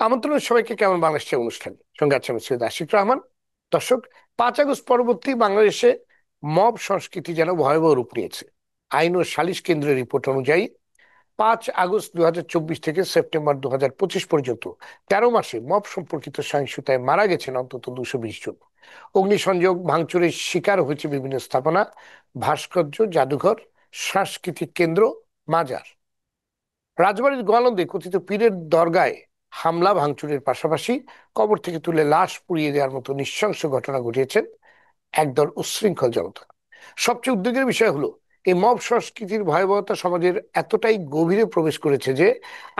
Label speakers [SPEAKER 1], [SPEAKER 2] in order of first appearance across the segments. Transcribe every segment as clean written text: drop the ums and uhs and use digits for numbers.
[SPEAKER 1] আমন্ত্রণ সবাইকে কেমন বাংলাদেশের অনুষ্ঠান সঙ্গে আছে আমি সৈয়দ আশিক রহমান। দর্শক, 5 আগস্ট পরবর্তী বাংলাদেশে মব সংস্কৃতি যেন ভয়াবহ রূপ নিয়েছে। আইন ও সালিশ কেন্দ্রের রিপোর্ট অনুযায়ী 5 আগস্ট 2024 থেকে সেপ্টেম্বর 2025 পর্যন্ত 13 মাসে মব সম্পর্কিত সহিংসতায় মারা গেছেন অন্তত 220 জন। অগ্নিসংযোগ ভাঙচুরের শিকার হয়েছে বিভিন্ন স্থাপনা, ভাস্কর্য, জাদুঘর, সাংস্কৃতিক কেন্দ্র, মাজার। রাজবাড়ীর গোয়ালন্দে কথিত পীরের দরগায় হামলা ভাঙচুরের পাশাপাশি কবর থেকে তুলে লাশ পুড়িয়ে দেওয়ার মতো নৃশংস ঘটনা ঘটিয়েছেন একদল উচ্ছৃঙ্খল জনতা। সবচেয়ে উদ্বেগের বিষয় হলো, এই মব সংস্কৃতির ভয়াবহতা সমাজের এতটাই গভীরে প্রবেশ করেছে যে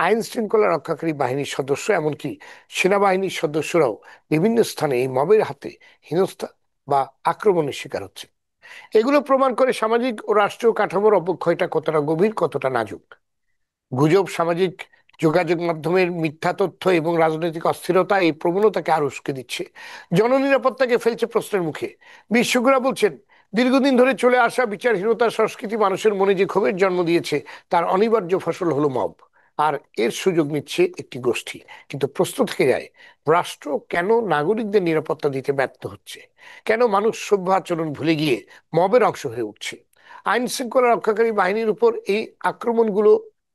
[SPEAKER 1] আইন শৃঙ্খলা রক্ষাকারী বাহিনীর সদস্য, এমনকি সেনাবাহিনীর সদস্যরাও বিভিন্ন স্থানে এই মবের হাতে হেনস্থা বা আক্রমণের শিকার হচ্ছে। এগুলো প্রমাণ করে সামাজিক ও রাষ্ট্রীয় কাঠামোর অবক্ষয়টা কতটা গভীর, কতটা নাজুক। গুজব, সামাজিক যোগাযোগ মাধ্যমের মিথ্যা তথ্য এবং রাজনৈতিক অস্থিরতা এই প্রবণতাকে আরো উস্কে দিচ্ছে, জননিরাপত্তাকে ফেলছে প্রশ্নের মুখে। বিশেষজ্ঞরা বলছেন, দীর্ঘদিন ধরে চলে আসা বিচারহীনতার সংস্কৃতি মানুষের মনে যে ক্ষোভের জন্ম দিয়েছে তার অনিবার্য ফসল হলো মব। আর এর সুযোগ নিচ্ছে একটি গোষ্ঠী। কিন্তু প্রশ্ন থেকে যায়, রাষ্ট্র কেন নাগরিকদের নিরাপত্তা দিতে ব্যর্থ হচ্ছে? কেন মানুষ সভ্য আচরণ ভুলে গিয়ে মবের অংশ হয়ে উঠছে? আইন শৃঙ্খলা রক্ষাকারী বাহিনীর উপর এই আক্রমণগুলো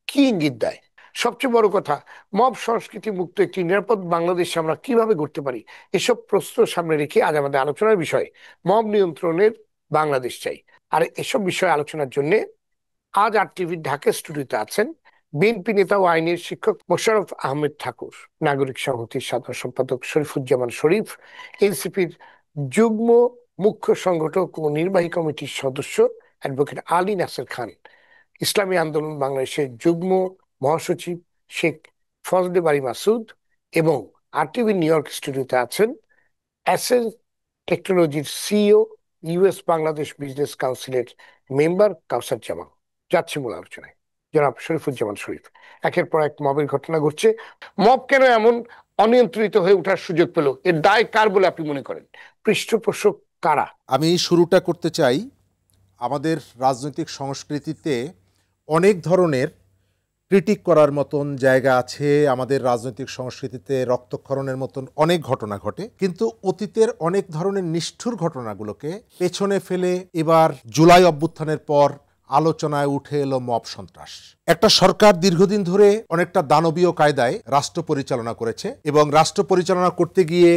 [SPEAKER 1] কি ইঙ্গিত দেয়? সবচেয়ে বড় কথা, মব সংস্কৃতি মুক্ত একটি নিরাপদ বাংলাদেশ আমরা কিভাবে করতে পারি? এসব প্রশ্ন সামনে রেখে আজ আমাদের আলোচনার বিষয় মব নিয়ন্ত্রণের বাংলাদেশ চাই। আর এসব বিষয়ে আলোচনার জন্য আজ আর টিভির ঢাকা স্টুডিওতে আছেন বিএনপি নেতা ও আইনের শিক্ষক মোশাররফ আহমেদ ঠাকুর, নাগরিক সংহতির সাধারণ সম্পাদক শরীফুজ্জামান শরীফ, এনসিপির যুগ্ম মুখ্য সংগঠক ও নির্বাহী কমিটির সদস্য অ্যাডভোকেট আলী নাসের খান, ইসলামী আন্দোলন বাংলাদেশের যুগ্ম মহাসচিব শেখ ফজলে বারী মাসুদ, এবং আরটিভি নিউ ইয়র্ক স্টুডিওতে আছেন অ্যাসেন্স টেকনোলজির সিইও, ইউএস বাংলাদেশ বিজনেস কাউন্সিলের মেম্বার কাউসার জামান। যাচ্ছি মূল আলোচনায়। জনাব শরীফুজ্জামান শরীফ, একের পর এক মবের ঘটনা ঘটছে। মব কেন এমন অনিয়ন্ত্রিত হয়ে ওঠার সুযোগ পেল? এর দায় কার বলে আপনি মনে করেন? পৃষ্ঠপোষক কারা?
[SPEAKER 2] আমি শুরুটা করতে চাই, আমাদের রাজনৈতিক সংস্কৃতিতে অনেক ধরনের ক্রিটিক করার মতন জায়গা আছে। আমাদের রাজনৈতিক সংস্কৃতিতে রক্তক্ষরণের মতন অনেক ঘটনা ঘটে, কিন্তু অতীতের অনেক ধরনের নিষ্ঠুর ঘটনাগুলোকে পেছনে ফেলে এবার জুলাই অভ্যুত্থানের পর আলোচনায় উঠে এলো মব সন্ত্রাস। একটা সরকার দীর্ঘদিন ধরে অনেকটা দানবীয় কায়দায় রাষ্ট্র পরিচালনা করেছে এবং রাষ্ট্র পরিচালনা করতে গিয়ে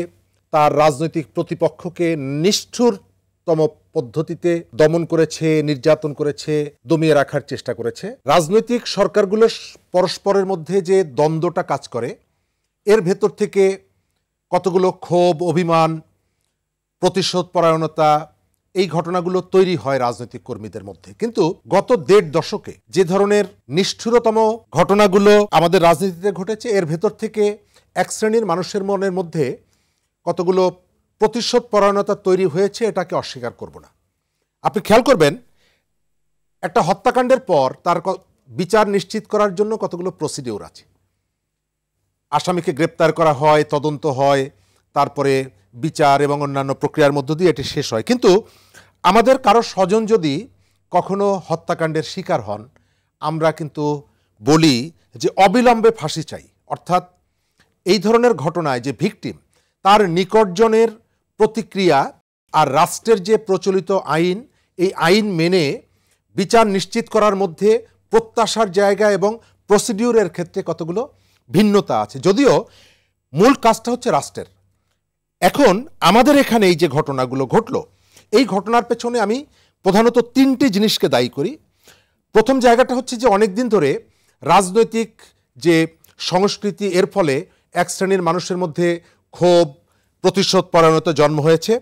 [SPEAKER 2] তার রাজনৈতিক প্রতিপক্ষকে নিষ্ঠুরতম পদ্ধতিতে দমন করেছে, নির্যাতন করেছে, দমিয়ে রাখার চেষ্টা করেছে। রাজনৈতিক সরকারগুলো পরস্পরের মধ্যে যে দ্বন্দ্বটা কাজ করে, এর ভেতর থেকে কতগুলো ক্ষোভ, অভিমান, প্রতিশোধ পরায়ণতা, এই ঘটনাগুলো তৈরি হয় রাজনৈতিক কর্মীদের মধ্যে। কিন্তু গত 1.5 দশকে যে ধরনের নিষ্ঠুরতম ঘটনাগুলো আমাদের রাজনীতিতে ঘটেছে, এর ভেতর থেকে এক শ্রেণীর মানুষের মনের মধ্যে কতগুলো প্রতিশোধ পরায়ণতা তৈরি হয়েছে, এটাকে অস্বীকার করব না। আপনি খেয়াল করবেন, একটা হত্যাকাণ্ডের পর তার বিচার নিশ্চিত করার জন্য কতগুলো প্রসিডিউর আছে। আসামিকে গ্রেপ্তার করা হয়, তদন্ত হয়, তারপরে বিচার এবং অন্যান্য প্রক্রিয়ার মধ্য দিয়ে এটি শেষ হয়। কিন্তু আমাদের কারো স্বজন যদি কখনো হত্যাকাণ্ডের শিকার হন, আমরা কিন্তু বলি যে অবিলম্বে ফাঁসি চাই। অর্থাৎ এই ধরনের ঘটনায় যে ভিকটিম, তার নিকটজনের প্রতিক্রিয়া আর রাষ্ট্রের যে প্রচলিত আইন, এই আইন মেনে বিচার নিশ্চিত করার মধ্যে প্রত্যাশার জায়গা এবং প্রসিডিউরের ক্ষেত্রে কতগুলো ভিন্নতা আছে, যদিও মূল কাজটা হচ্ছে রাষ্ট্রের। এখন আমাদের এখানে এই যে ঘটনাগুলো ঘটলো, এই ঘটনার পেছনে আমি প্রধানত 3টি জিনিসকে দায়ী করি। প্রথম জায়গাটা হচ্ছে যে অনেক দিন ধরে রাজনৈতিক যে সংস্কৃতি, এর ফলে এক শ্রেণীর মানুষের মধ্যে ক্ষোভ, প্রতিশোধ পরায়ণতা জন্ম হয়েছে।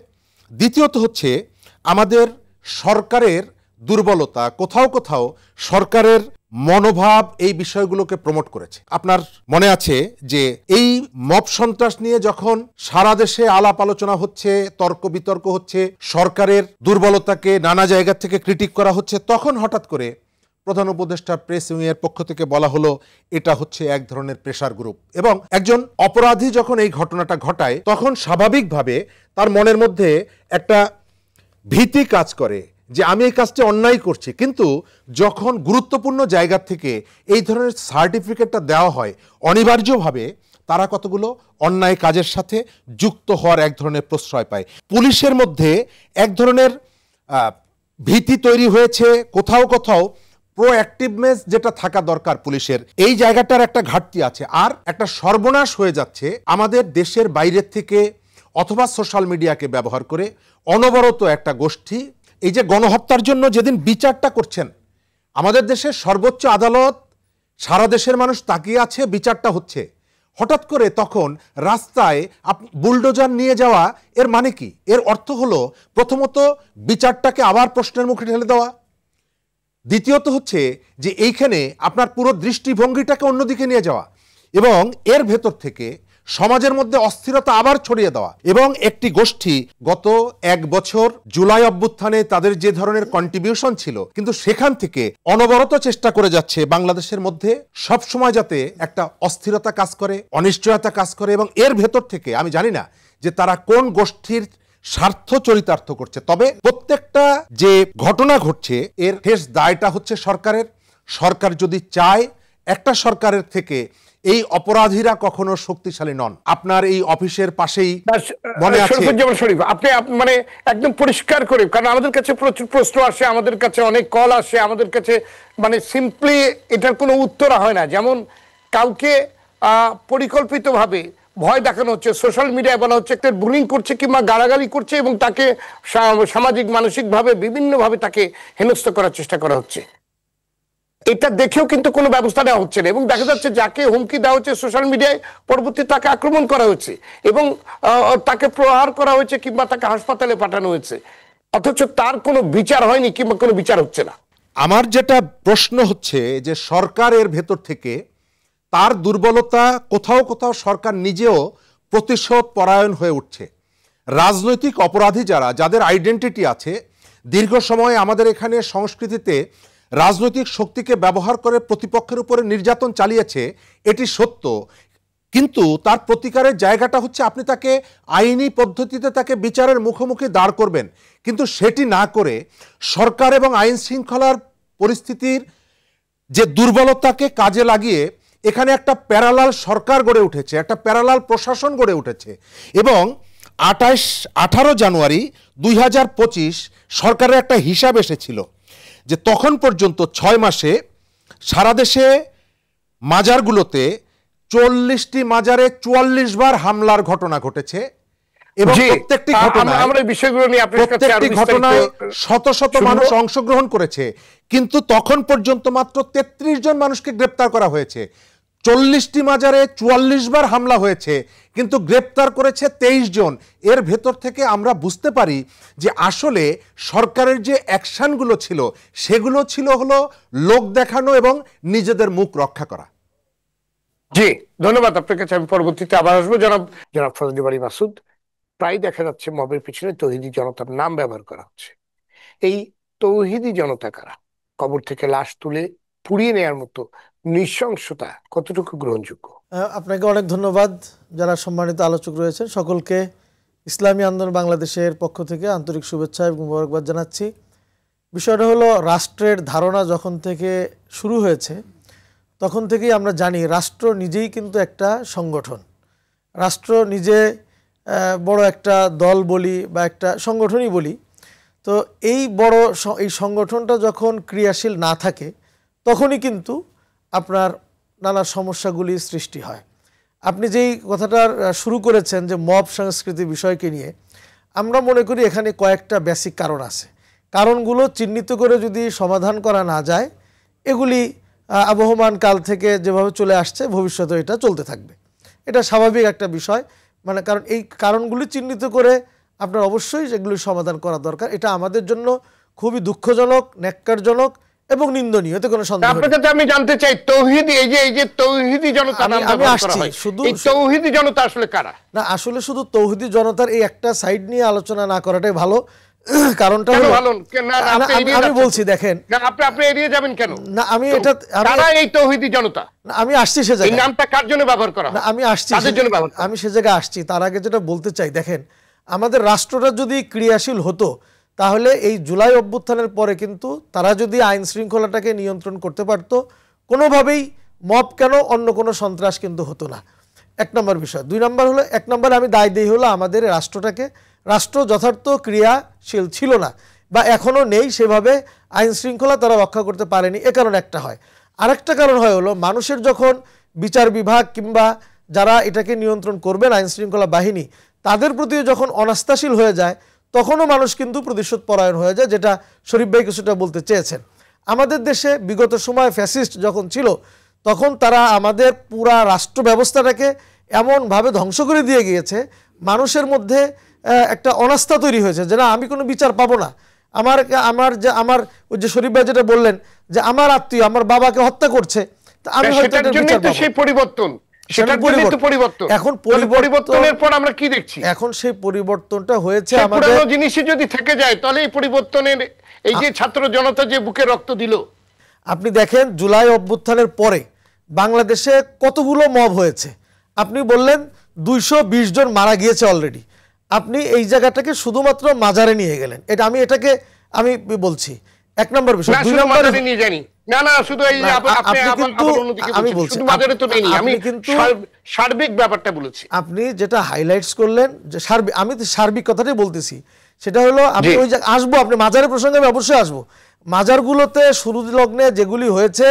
[SPEAKER 2] দ্বিতীয়ত হচ্ছে আমাদের সরকারের দুর্বলতা, কোথাও কোথাও সরকারের মনোভাব এই বিষয়গুলোকে প্রমোট করেছে। আপনার মনে আছে যে এই মব সন্ত্রাস নিয়ে যখন সারা দেশে আলাপ আলোচনা হচ্ছে, তর্ক বিতর্ক হচ্ছে, সরকারের দুর্বলতাকে নানা জায়গা থেকে ক্রিটিক করা হচ্ছে, তখন হঠাৎ করে প্রধান উপদেষ্টার প্রেস উইংয়ের পক্ষ থেকে বলা হলো এটা হচ্ছে এক ধরনের প্রেসার গ্রুপ। এবং একজন অপরাধী যখন এই ঘটনাটা ঘটায়, তখন স্বাভাবিকভাবে তার মনের মধ্যে একটা ভীতি কাজ করে যে আমি এই কাজটা অন্যায় করছি। কিন্তু যখন গুরুত্বপূর্ণ জায়গা থেকে এই ধরনের সার্টিফিকেটটা দেওয়া হয়, অনিবার্যভাবে তারা কতগুলো অন্যায় কাজের সাথে যুক্ত হওয়ার এক ধরনের প্রশ্রয় পায়। পুলিশের মধ্যে এক ধরনের ভীতি তৈরি হয়েছে, কোথাও কোথাও প্রোঅ্যাক্টিভনেস যেটা থাকা দরকার পুলিশের, এই জায়গাটার একটা ঘাটতি আছে। আর একটা সর্বনাশ হয়ে যাচ্ছে আমাদের দেশের বাইরের থেকে অথবা সোশ্যাল মিডিয়াকে ব্যবহার করে অনবরত একটা গোষ্ঠী এই যে গণহত্যার জন্য যেদিন বিচারটা করছেন, আমাদের দেশের সর্বোচ্চ আদালত, সারা দেশের মানুষ তাকিয়ে আছে, বিচারটা হচ্ছে, হঠাৎ করে তখন রাস্তায় বুলডোজার নিয়ে যাওয়া, এর মানে কি? এর অর্থ হলো প্রথমত বিচারটাকে আবার প্রশ্নের মুখে ঠেলে দেওয়া, দ্বিতীয়ত হচ্ছে যে এইখানে আপনার পুরো দৃষ্টিভঙ্গিটাকে অন্যদিকে নিয়ে যাওয়া, এবং এর ভেতর থেকে সমাজের মধ্যে অস্থিরতা আবার ছড়িয়ে দেওয়া। এবং একটি গোষ্ঠী গত 1 বছর জুলাই অভ্যুত্থানে তাদের যে ধরনের কন্ট্রিবিউশন ছিল, কিন্তু সেখান থেকে অনবরত চেষ্টা করে যাচ্ছে বাংলাদেশের মধ্যে সবসময় যাতে একটা অস্থিরতা কাজ করে, অনিশ্চয়তা কাজ করে, এবং এর ভেতর থেকে আমি জানি না যে তারা কোন গোষ্ঠীর স্বার্থ চরিতার্থ করছে। তবে প্রত্যেকটা যে ঘটনা ঘটছে এর শেষ দায়টা হচ্ছে সরকারের। সরকার যদি চায়, একটা সরকারের থেকে এই অপরাধীরা কখনো শক্তিশালী নন। আপনার এই অফিসের পাশেই মনে আছে
[SPEAKER 1] শরীফ, আপনি মানে একদম পরিষ্কার করে, কারণ আমাদের কাছে প্রচুর প্রশ্ন আসে, আমাদের কাছে অনেক কল আসে, আমাদের কাছে মানে সিম্পলি এটার কোনো উত্তর হয় না। যেমন কাউকে পরিকল্পিতভাবে ভয় দেখানো হচ্ছে, সোশ্যাল মিডিয়ায় বলা হচ্ছে একটা বুলিং করছে কিংবা গালাগালি করছে, এবং তাকে সামাজিক মানসিকভাবে বিভিন্নভাবে তাকে হেনস্থ করার চেষ্টা করা হচ্ছে। এটা দেখেও কিন্তু কোনো ব্যবস্থা নেওয়া হচ্ছে না, এবং দেখা যাচ্ছে যাকে হুমকি দেওয়া হচ্ছে সোশ্যাল মিডিয়ায়, পরবর্তী তাকে আক্রমণ করা হয়েছে এবং তাকে প্রহার করা হয়েছে কিংবা তাকে হাসপাতালে পাঠানো হয়েছে, অথচ তার কোনো বিচার হয়নি কিংবা কোনো বিচার হচ্ছে না।
[SPEAKER 2] আমার যেটা প্রশ্ন হচ্ছে যে সরকারের ভেতর থেকে তার দুর্বলতা, কোথাও কোথাও সরকার নিজেও প্রতিশোধ পরায়ণ হয়ে উঠছে। রাজনৈতিক অপরাধী যাদের আইডেন্টিটি আছে, দীর্ঘ সময় আমাদের এখানে সংস্কৃতিতে রাজনৈতিক শক্তিকে ব্যবহার করে প্রতিপক্ষের উপরে নির্যাতন চালিয়েছে, এটি সত্য, কিন্তু তার প্রতিকারের জায়গাটা হচ্ছে আপনি তাকে আইনি পদ্ধতিতে তাকে বিচারের মুখোমুখি দাঁড় করবেন, কিন্তু সেটি না করে সরকার এবং আইন শৃঙ্খলার পরিস্থিতির যে দুর্বলতাকে কাজে লাগিয়ে এখানে একটা প্যারালাল সরকার গড়ে উঠেছে, একটা প্যারালাল প্রশাসন গড়ে উঠেছে। এবং 18 জানুয়ারি 2025 সরকারের একটা হিসাব এসেছিল যে তখন পর্যন্ত 6 মাসে সারা দেশে মাজারগুলোতে 40টি মাজারে 44 বার হামলার ঘটনা ঘটেছে, এবং প্রত্যেকটি ঘটনায় শত শত মানুষ অংশগ্রহণ করেছে, কিন্তু তখন পর্যন্ত মাত্র 33 জন মানুষকে গ্রেপ্তার করা হয়েছে। 40টি মাজারে 44 বার হামলা হয়েছে, কিন্তু গ্রেপ্তার করেছে 23 জন। এর ভেতর থেকে আমরা বুঝতে পারি যে আসলে সরকারের যে অ্যাকশনগুলো ছিল সেগুলো ছিল হলো লোক দেখানো এবং নিজেদের মুখ রক্ষা করা।
[SPEAKER 1] জি, ধন্যবাদ আপনার কাছে। আমি পরবর্তীতে আবার আসবো। জনাব ফজলে বারী মাসুদ, প্রায় দেখা যাচ্ছে মবের পিছনে তৌহিদি জনতার নাম ব্যবহার করা হচ্ছে। এই তৌহিদি জনতা কারা? কবর থেকে লাশ তুলে পুড়িয়ে নেওয়ার মতো নৃশংসতা কতটুকু গ্রহণযোগ্য?
[SPEAKER 3] আপনাকে অনেক ধন্যবাদ। যারা সম্মানিত আলোচক রয়েছেন সকলকে ইসলামী আন্দোলন বাংলাদেশের পক্ষ থেকে আন্তরিক শুভেচ্ছা এবং মোবারকবাদ জানাচ্ছি। বিষয়টা হলো, রাষ্ট্রের ধারণা যখন থেকে শুরু হয়েছে তখন থেকেই আমরা জানি রাষ্ট্র নিজেই কিন্তু একটা সংগঠন। রাষ্ট্র নিজে বড় একটা দল বলি বা একটা সংগঠনই বলি, তো এই সংগঠনটা যখন ক্রিয়াশীল না থাকে তখনই কিন্তু আপনার নানা সমস্যাগুলি সৃষ্টি হয়। আপনি যেই কথাটার শুরু করেছেন যে মব সংস্কৃতি বিষয়কে নিয়ে, আমরা মনে করি এখানে কয়েকটা বেসিক কারণ আছে। কারণগুলো চিহ্নিত করে যদি সমাধান করা না যায়, এগুলি আবহমান কাল থেকে যেভাবে চলে আসছে ভবিষ্যতে এটা চলতে থাকবে। এটা স্বাভাবিক একটা বিষয়, মানে কারণ এই কারণগুলি চিহ্নিত করে আপনার অবশ্যই সেগুলি সমাধান করা দরকার। এটা আমাদের জন্য খুবই দুঃখজনক, ন্যাক্কারজনক এবং নিন্দনীয়, এতে কোনো সন্দেহ নেই।
[SPEAKER 1] আপনার কাছে আমি জানতে চাই, তৌহিদি, এই যে তৌহিদি জনতা,
[SPEAKER 3] আমি আসছি শুধু
[SPEAKER 1] তৌহিদি জনতা আসলে কারা?
[SPEAKER 3] না, আসলে শুধু তৌহিদি জনতার এই একটা সাইড নিয়ে আলোচনা না করাটাই ভালো। কারণটা হলো, আমি বলছি, দেখেন
[SPEAKER 1] আপনি এড়িয়ে যাবেন কেন?
[SPEAKER 3] না, আমি এটা
[SPEAKER 1] এই তৌহিদি জনতা,
[SPEAKER 3] আমি আসছি সে জায়গায়,
[SPEAKER 1] নামটা কার জন্য ব্যবহার করা?
[SPEAKER 3] আমি আসছি, আমি সে জায়গায় আসছি। তার আগে যেটা বলতে চাই, দেখেন আমাদের রাষ্ট্রটা যদি ক্রিয়াশীল হতো তাহলে এই জুলাই অভ্যুত্থানের পরে কিন্তু তারা যদি আইন শৃঙ্খলাটাকে নিয়ন্ত্রণ করতে পারতো, কোনোভাবেই মব কেন অন্য কোনো সন্ত্রাস কিন্তু হতো না। এক নম্বর বিষয়। 2 নম্বর হলো, 1 নম্বরে আমি দায় দিই হলো আমাদের রাষ্ট্রটাকে, রাষ্ট্র যথার্থ ক্রিয়াশীল ছিল না বা এখনও নেই, সেভাবে আইন শৃঙ্খলা তারা রক্ষা করতে পারেনি। এ কারণ একটা হয়। আরেকটা কারণ হয় হলো মানুষের যখন বিচার বিভাগ কিংবা যারা এটাকে নিয়ন্ত্রণ করবেন আইন শৃঙ্খলা বাহিনী, তাদের প্রতিও যখন অনাস্থাশীল হয়ে যায় তখনও মানুষ কিন্তু প্রতিশোধ পরায়ণ হয়ে যায়, যেটা শরীফ ভাই কিছুটা বলতে চেয়েছেন। আমাদের দেশে বিগত সময় ফ্যাসিস্ট যখন ছিল তখন তারা আমাদের পুরা রাষ্ট্র ব্যবস্থাটাকে এমনভাবে ধ্বংস করে দিয়ে গিয়েছে, মানুষের মধ্যে একটা অনাস্থা তৈরি হয়েছে যে না, আমি কোনো বিচার পাবো না। আমার ওই যে শরীফ ভাই যেটা বললেন যে আমার আত্মীয় আমার বাবাকে হত্যা করছে, তা আমি হয়তো এটার বিচার পাবো।
[SPEAKER 1] সেই পরিবর্তন, এখন পরিবর্তনের পর আমরা কি দেখছি? এখন সেই পরিবর্তনটা হয়েছে আমাদের পুরনো জিনিসই যদি থেকে যায় তাহলে এই পরিবর্তনের, এই যে ছাত্র জনতা যে বুকে রক্ত দিল,
[SPEAKER 3] আপনি দেখেন জুলাই অভ্যুত্থানের পরে বাংলাদেশে কতগুলো মব হয়েছে। আপনি বললেন 220 জন মারা গিয়েছে অলরেডি। আপনি এই জায়গাটাকে শুধুমাত্র মাজারে নিয়ে গেলেন, এটাকে আমি বলছি 1 নম্বর বিষয়। 2 নম্বরে নিয়ে যায়নি, না না, শুধু এই আমি বলছি মাজারে তো নেই, আমি কিন্তু সার্বিক ব্যাপারটা বলেছি। আপনি যেটা হাইলাইটস করলেন যে সার্বিক, আমি তো সার্বিক কথাটাই বলতেছি, সেটা হলো আমি ওই আসবো, আপনি মাজারের প্রসঙ্গে আমি অবশ্যই আসবো। মাজারগুলোতে শুরু লগ্নে যেগুলি হয়েছে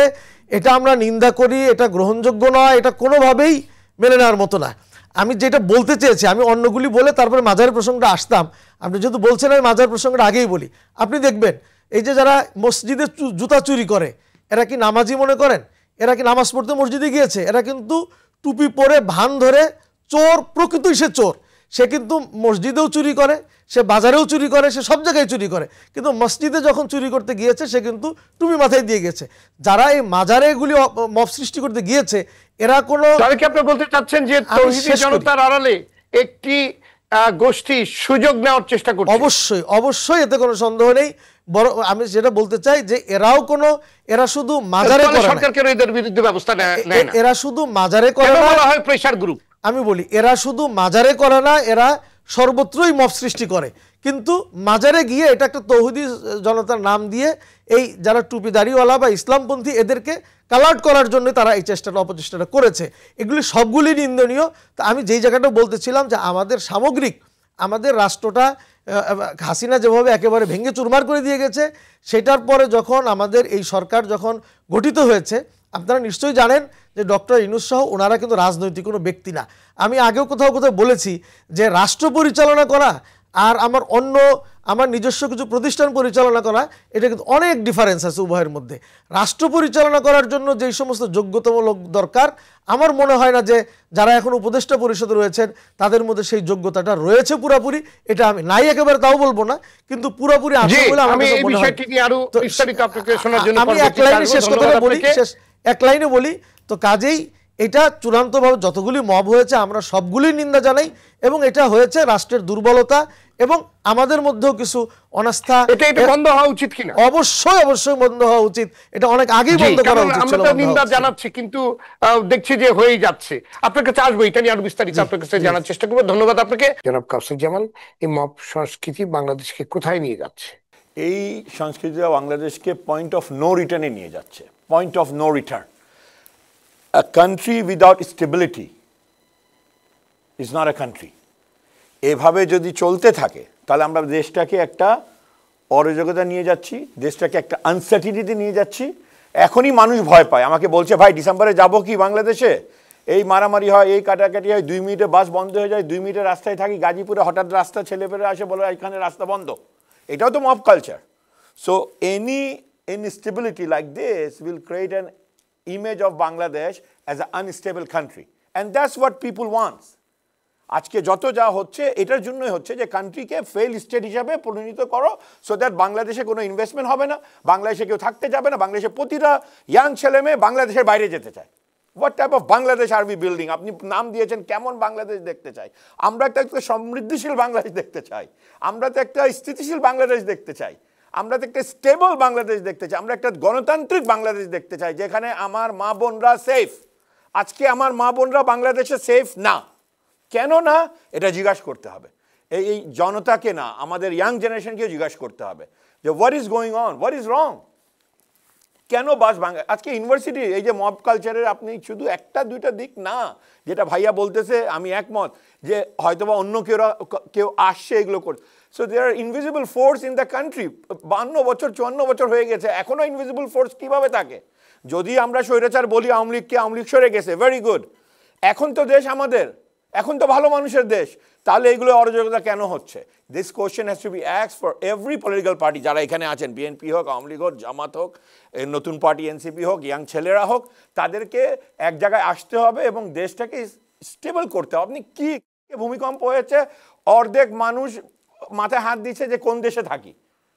[SPEAKER 3] এটা আমরা নিন্দা করি, এটা গ্রহণযোগ্য নয়, এটা কোনোভাবেই মেনে নেওয়ার মতো না। আমি যেটা বলতে চেয়েছি, আমি অন্যগুলি বলে তারপরে মাজারের প্রসঙ্গটা আসতাম। আপনি যেহেতু বলছেন আমি মাজার প্রসঙ্গটা আগেই বলি। আপনি দেখবেন এই যে যারা মসজিদে জুতা চুরি করে, এরা কি নামাজি মনে করেন? এরা কি নামাজ পড়তে মসজিদে গিয়েছে? এরা কিন্তু টুপি পরে ভান ধরে চোর, প্রকৃতই সে চোর। সে কিন্তু মসজিদেও চুরি করে, সে বাজারেও চুরি করে, সে সব জায়গায় চুরি করে, কিন্তু মসজিদে যখন চুরি করতে গিয়েছে সে কিন্তু টুপি মাথায় দিয়ে গেছে। যারা এই মাজারে এগুলি মব সৃষ্টি করতে গিয়েছে, এরা কোনো,
[SPEAKER 1] কি আপনি বলতে চাচ্ছেন যে তৌহিদি জনতার আড়ালে একটি গোষ্ঠী সুযোগ নেওয়ার চেষ্টা করছে?
[SPEAKER 3] অবশ্যই অবশ্যই, এতে কোনো সন্দেহ নেই। বড় আমি যেটা বলতে চাই যে এরা শুধু মাজারে করে না,
[SPEAKER 1] সরকার কেন এদের বিরুদ্ধে ব্যবস্থা নেয় না?
[SPEAKER 3] এরা শুধু মাজারে করে না,
[SPEAKER 1] বলা হয় প্রেসার গ্রুপ।
[SPEAKER 3] আমি বলি এরা শুধু মাজারে করে না, এরা সর্বত্রই মব সৃষ্টি করে। কিন্তু মাজারে গিয়ে এটা একটা তৌহিদি জনতার নাম দিয়ে এই যারা টুপিদারিওয়ালা বা ইসলামপন্থী এদেরকে কালার্ট করার জন্য তারা এই চেষ্টাটা, অপচেষ্টাটা করেছে। এগুলি সবগুলি নিন্দনীয়। তা আমি যেই জায়গাটা বলতেছিলাম যে আমাদের সামগ্রিক, আমাদের রাষ্ট্রটা হাসিনা যেভাবে একেবারে ভেঙে চুরমার করে দিয়ে গেছে, সেটার পরে যখন আমাদের এই সরকার যখন গঠিত হয়েছে, আপনারা নিশ্চয়ই জানেন যে ডক্টর ইউনূস সহ ওনারা কিন্তু রাজনৈতিক কোনো ব্যক্তি না। আমি আগেও কোথাও বলেছি যে রাষ্ট্র পরিচালনা করা আর আমার নিজস্ব কিছু প্রতিষ্ঠান পরিচালনা করা, এটা কিন্তু অনেক ডিফারেন্স আছে উভয়ের মধ্যে। রাষ্ট্র পরিচালনা করার জন্য যেই সমস্ত যোগ্যতম লোক দরকার, আমার মনে হয় না যে যারা এখন উপদেষ্টা পরিষদে রয়েছেন তাদের মধ্যে সেই যোগ্যতাটা রয়েছে পুরোপুরি। এটা আমি নাই একেবারে তাও বলবো না, কিন্তু পুরোপুরি আছে বলে আমার কাছে মনে হয়। আমি এক লাইনে শেষ কথাটা বলি, এক লাইনে বলি। তো কাজেই এটা চূড়ান্তভাবে যতগুলি মব হয়েছে আমরা সবগুলির নিন্দা জানাই, এবং এটা হয়েছে রাষ্ট্রের দুর্বলতা এবং আমাদের মধ্যেও কিছু অনাস্থা।
[SPEAKER 1] এটা বন্ধ হওয়া উচিত কিনা?
[SPEAKER 3] অবশ্যই অবশ্যই বন্ধ হওয়া উচিত। এটা অনেক আগেই বন্ধ করা উচিত ছিল।
[SPEAKER 1] আমরা তো নিন্দা জানাচ্ছি, কিন্তু দেখছি যে হয়েই যাচ্ছে। আপনার কাছে আসবো, এটা নিয়ে আরো বিস্তারিত আপনার কাছে জানার চেষ্টা করবো। ধন্যবাদ আপনাকে। জনাব কাউসার, এই মব সংস্কৃতি বাংলাদেশকে কোথায় নিয়ে যাচ্ছে?
[SPEAKER 4] এই সংস্কৃতিটা বাংলাদেশকে পয়েন্ট অফ নো রিটার্নে নিয়ে যাচ্ছে। Point of no return. A country without stability is not a country. এভাবে যদি চলতে থাকে তাহলে আমরা দেশটাকে একটা অরাজকতা নিয়ে যাচ্ছি, দেশটাকে একটা আনসার্টিনিটি নিয়ে যাচ্ছি। এখনই মানুষ ভয় পায়, আমাকে বলছে ভাই ডিসেম্বরে যাব কি বাংলাদেশে, এই মারামারি হয়, এই কাটাকাটি হয়, 2 মিনিটে বাস বন্ধ হয়ে যায়, 2 মিনিটে রাস্তায় থাকি, গাজীপুরে হঠাৎ রাস্তা ছেলেপেলে আসে বলে এখানে রাস্তা বন্ধ। এটাও তো mob culture. So any instability like this will create an image of Bangladesh as an unstable country, and that's what people want. আজকে যত যা হচ্ছে এটার জন্যই হচ্ছে যে কান্ট্রিকে ফেল স্টেট হিসাবে পরিণত করো, সো দ্যাট বাংলাদেশে কোনো ইনভেস্টমেন্ট হবে না, বাংলাদেশে কেউ থাকতে যাবে না, বাংলাদেশে প্রতিটা ইয়াং ছেলে মেয়ে বাংলাদেশের বাইরে যেতে চায়। What type of Bangladesh are we building? আপনি নাম দিয়েছেন, কেমন বাংলাদেশ দেখতে চাই আমরা? একটা সমৃদ্ধিশীল বাংলাদেশ দেখতে চাই, আমরা তো একটা স্থিতিশীল বাংলাদেশ দেখতে চাই, আমরা তো একটা স্টেবল বাংলাদেশ দেখতে চাই, আমরা একটা গণতান্ত্রিক বাংলাদেশ দেখতে চাই যেখানে আমার মা বোনরা সেফ। আজকে আমার মা বোনরা বাংলাদেশে সেফ না। কেন না এটা জিজ্ঞাসা করতে হবে। এই জনতাকে না, আমাদের ইয়াং জেনারেশনকে জিজ্ঞাসা করতে হবে যে what is going on, what is wrong. কেন বাস ভাঙা? আজকে ইউনিভার্সিটি এই যে মব কালচারের আপনি শুধু একটা দুইটা দিক না, যেটা ভাইয়া বলতেছে আমি একমত, যে হয়তোবা অন্য কেউ আসছে এগুলো করছে। So there are invisible force in the country. 52 বছর 54 বছর হয়ে গেছে, এখনো ইনভিজিবল ফোর্স কিভাবে থাকে? যদি আমরা স্বৈরাচার বলি আওয়ামী লীগকে, আওয়ামী লীগ সরে গেছে, ভেরি গুড, এখন তো দেশ আমাদের, এখন তো ভালো মানুষের দেশ, তাহলে এইগুলো অরাজকতা কেন হচ্ছে? This question has to be asked for every political party যারা এখানে আছেন, বিএনপি হোক, আওয়ামী লীগ হোক, জামাত হোক, নতুন পার্টি এনসিপি হোক, ইয়াং ছেলেরা হোক, তাদেরকে এক জায়গায় আসতে হবে এবং দেশটাকে স্টেবল করতে হবে। আপনি কি ভূমিকম্প হয়েছে, অর্ধেক মানুষ মাথায় হাত দিচ্ছে যে কোন দেশে থাকি,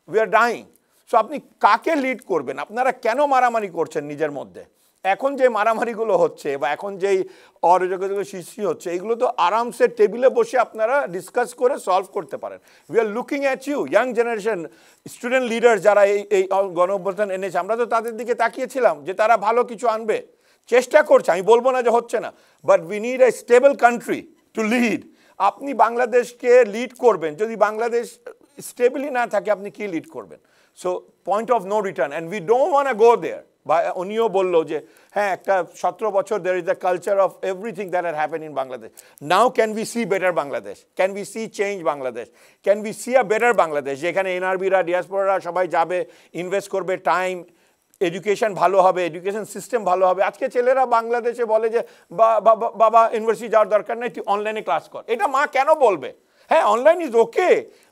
[SPEAKER 4] উই আর ডাইং। সো আপনি কাকে লিড করবেন? আপনারা কেন মারামারি করছেন নিজের মধ্যে? এখন যে মারামারিগুলো হচ্ছে বা এখন যেই অরাজকতাগুলো সৃষ্টি হচ্ছে, এগুলো তো আরামসে টেবিলে বসে আপনারা ডিসকাস করে সলভ করতে পারেন। We are looking at you, young generation, student leader যারা এই গণ অভ্যুত্থান এনেছে, আমরা তো তাদের দিকে তাকিয়েছিলাম যে তারা ভালো কিছু আনবে, চেষ্টা করছে, আমি বলবো না যে হচ্ছে না, but we need a stable country to lead. আপনি বাংলাদেশকে লিড করবেন, যদি বাংলাদেশ স্টেবলি না থাকে আপনি কি লিড করবেন? So point of no return, and we don't want to go there. বা উনিও বললো যে হ্যাঁ একটা 17 বছর there is a culture of everything that had happened in Bangladesh. Now can we see better Bangladesh? Can we see change Bangladesh? Can we see a better Bangladesh? যেখানে এনআরবিরা, ডিয়াসপোরারা সবাই যাবে, ইনভেস্ট করবে টাইম, এডুকেশন ভালো হবে, education system ভালো হবে। আজকে ছেলেরা বাংলাদেশে বলে যে বাবা ইউনিভার্সিটি যাওয়ার দরকার নেই, তুই অনলাইনে ক্লাস কর। এটা মা কেন বলবে? হ্যাঁ অনলাইন ইজ ওকে,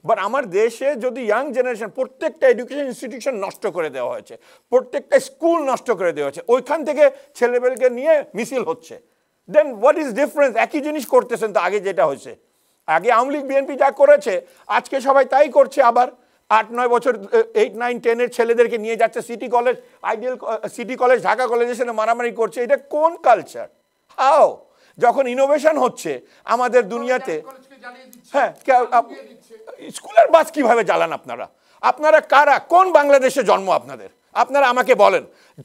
[SPEAKER 4] বাট আমার দেশে যদি ইয়াং জেনারেশন, প্রত্যেকটা এডুকেশন ইনস্টিটিউশন নষ্ট করে দেওয়া হয়েছে, প্রত্যেকটা স্কুল নষ্ট করে দেওয়া হয়েছে, ওইখান থেকে ছেলেমেয়েকে নিয়ে মিছিল হচ্ছে, দেন হোয়াট ইজ ডিফারেন্স? একই জিনিস করতেছেন তো আগে যেটা হয়েছে। আগে আওয়ামী লীগ বিএনপি যা করেছে আজকে সবাই তাই করছে। আবার 8-9 বছর 8-9-10 ছেলেদেরকে নিয়ে যাচ্ছে city college, ideal city college, Dhaka কলেজের সাথে মারামারি করছে। এটা কোন কালচার? হাও? যখন ইনোভেশন হচ্ছে আমাদের দুনিয়াতে, হ্যাঁ স্কুলের বাস কিভাবে জ্বালান আপনারা? আপনারা কারা? কোন বাংলাদেশে জন্ম আপনাদের? আপনারা আমাকে বলেন,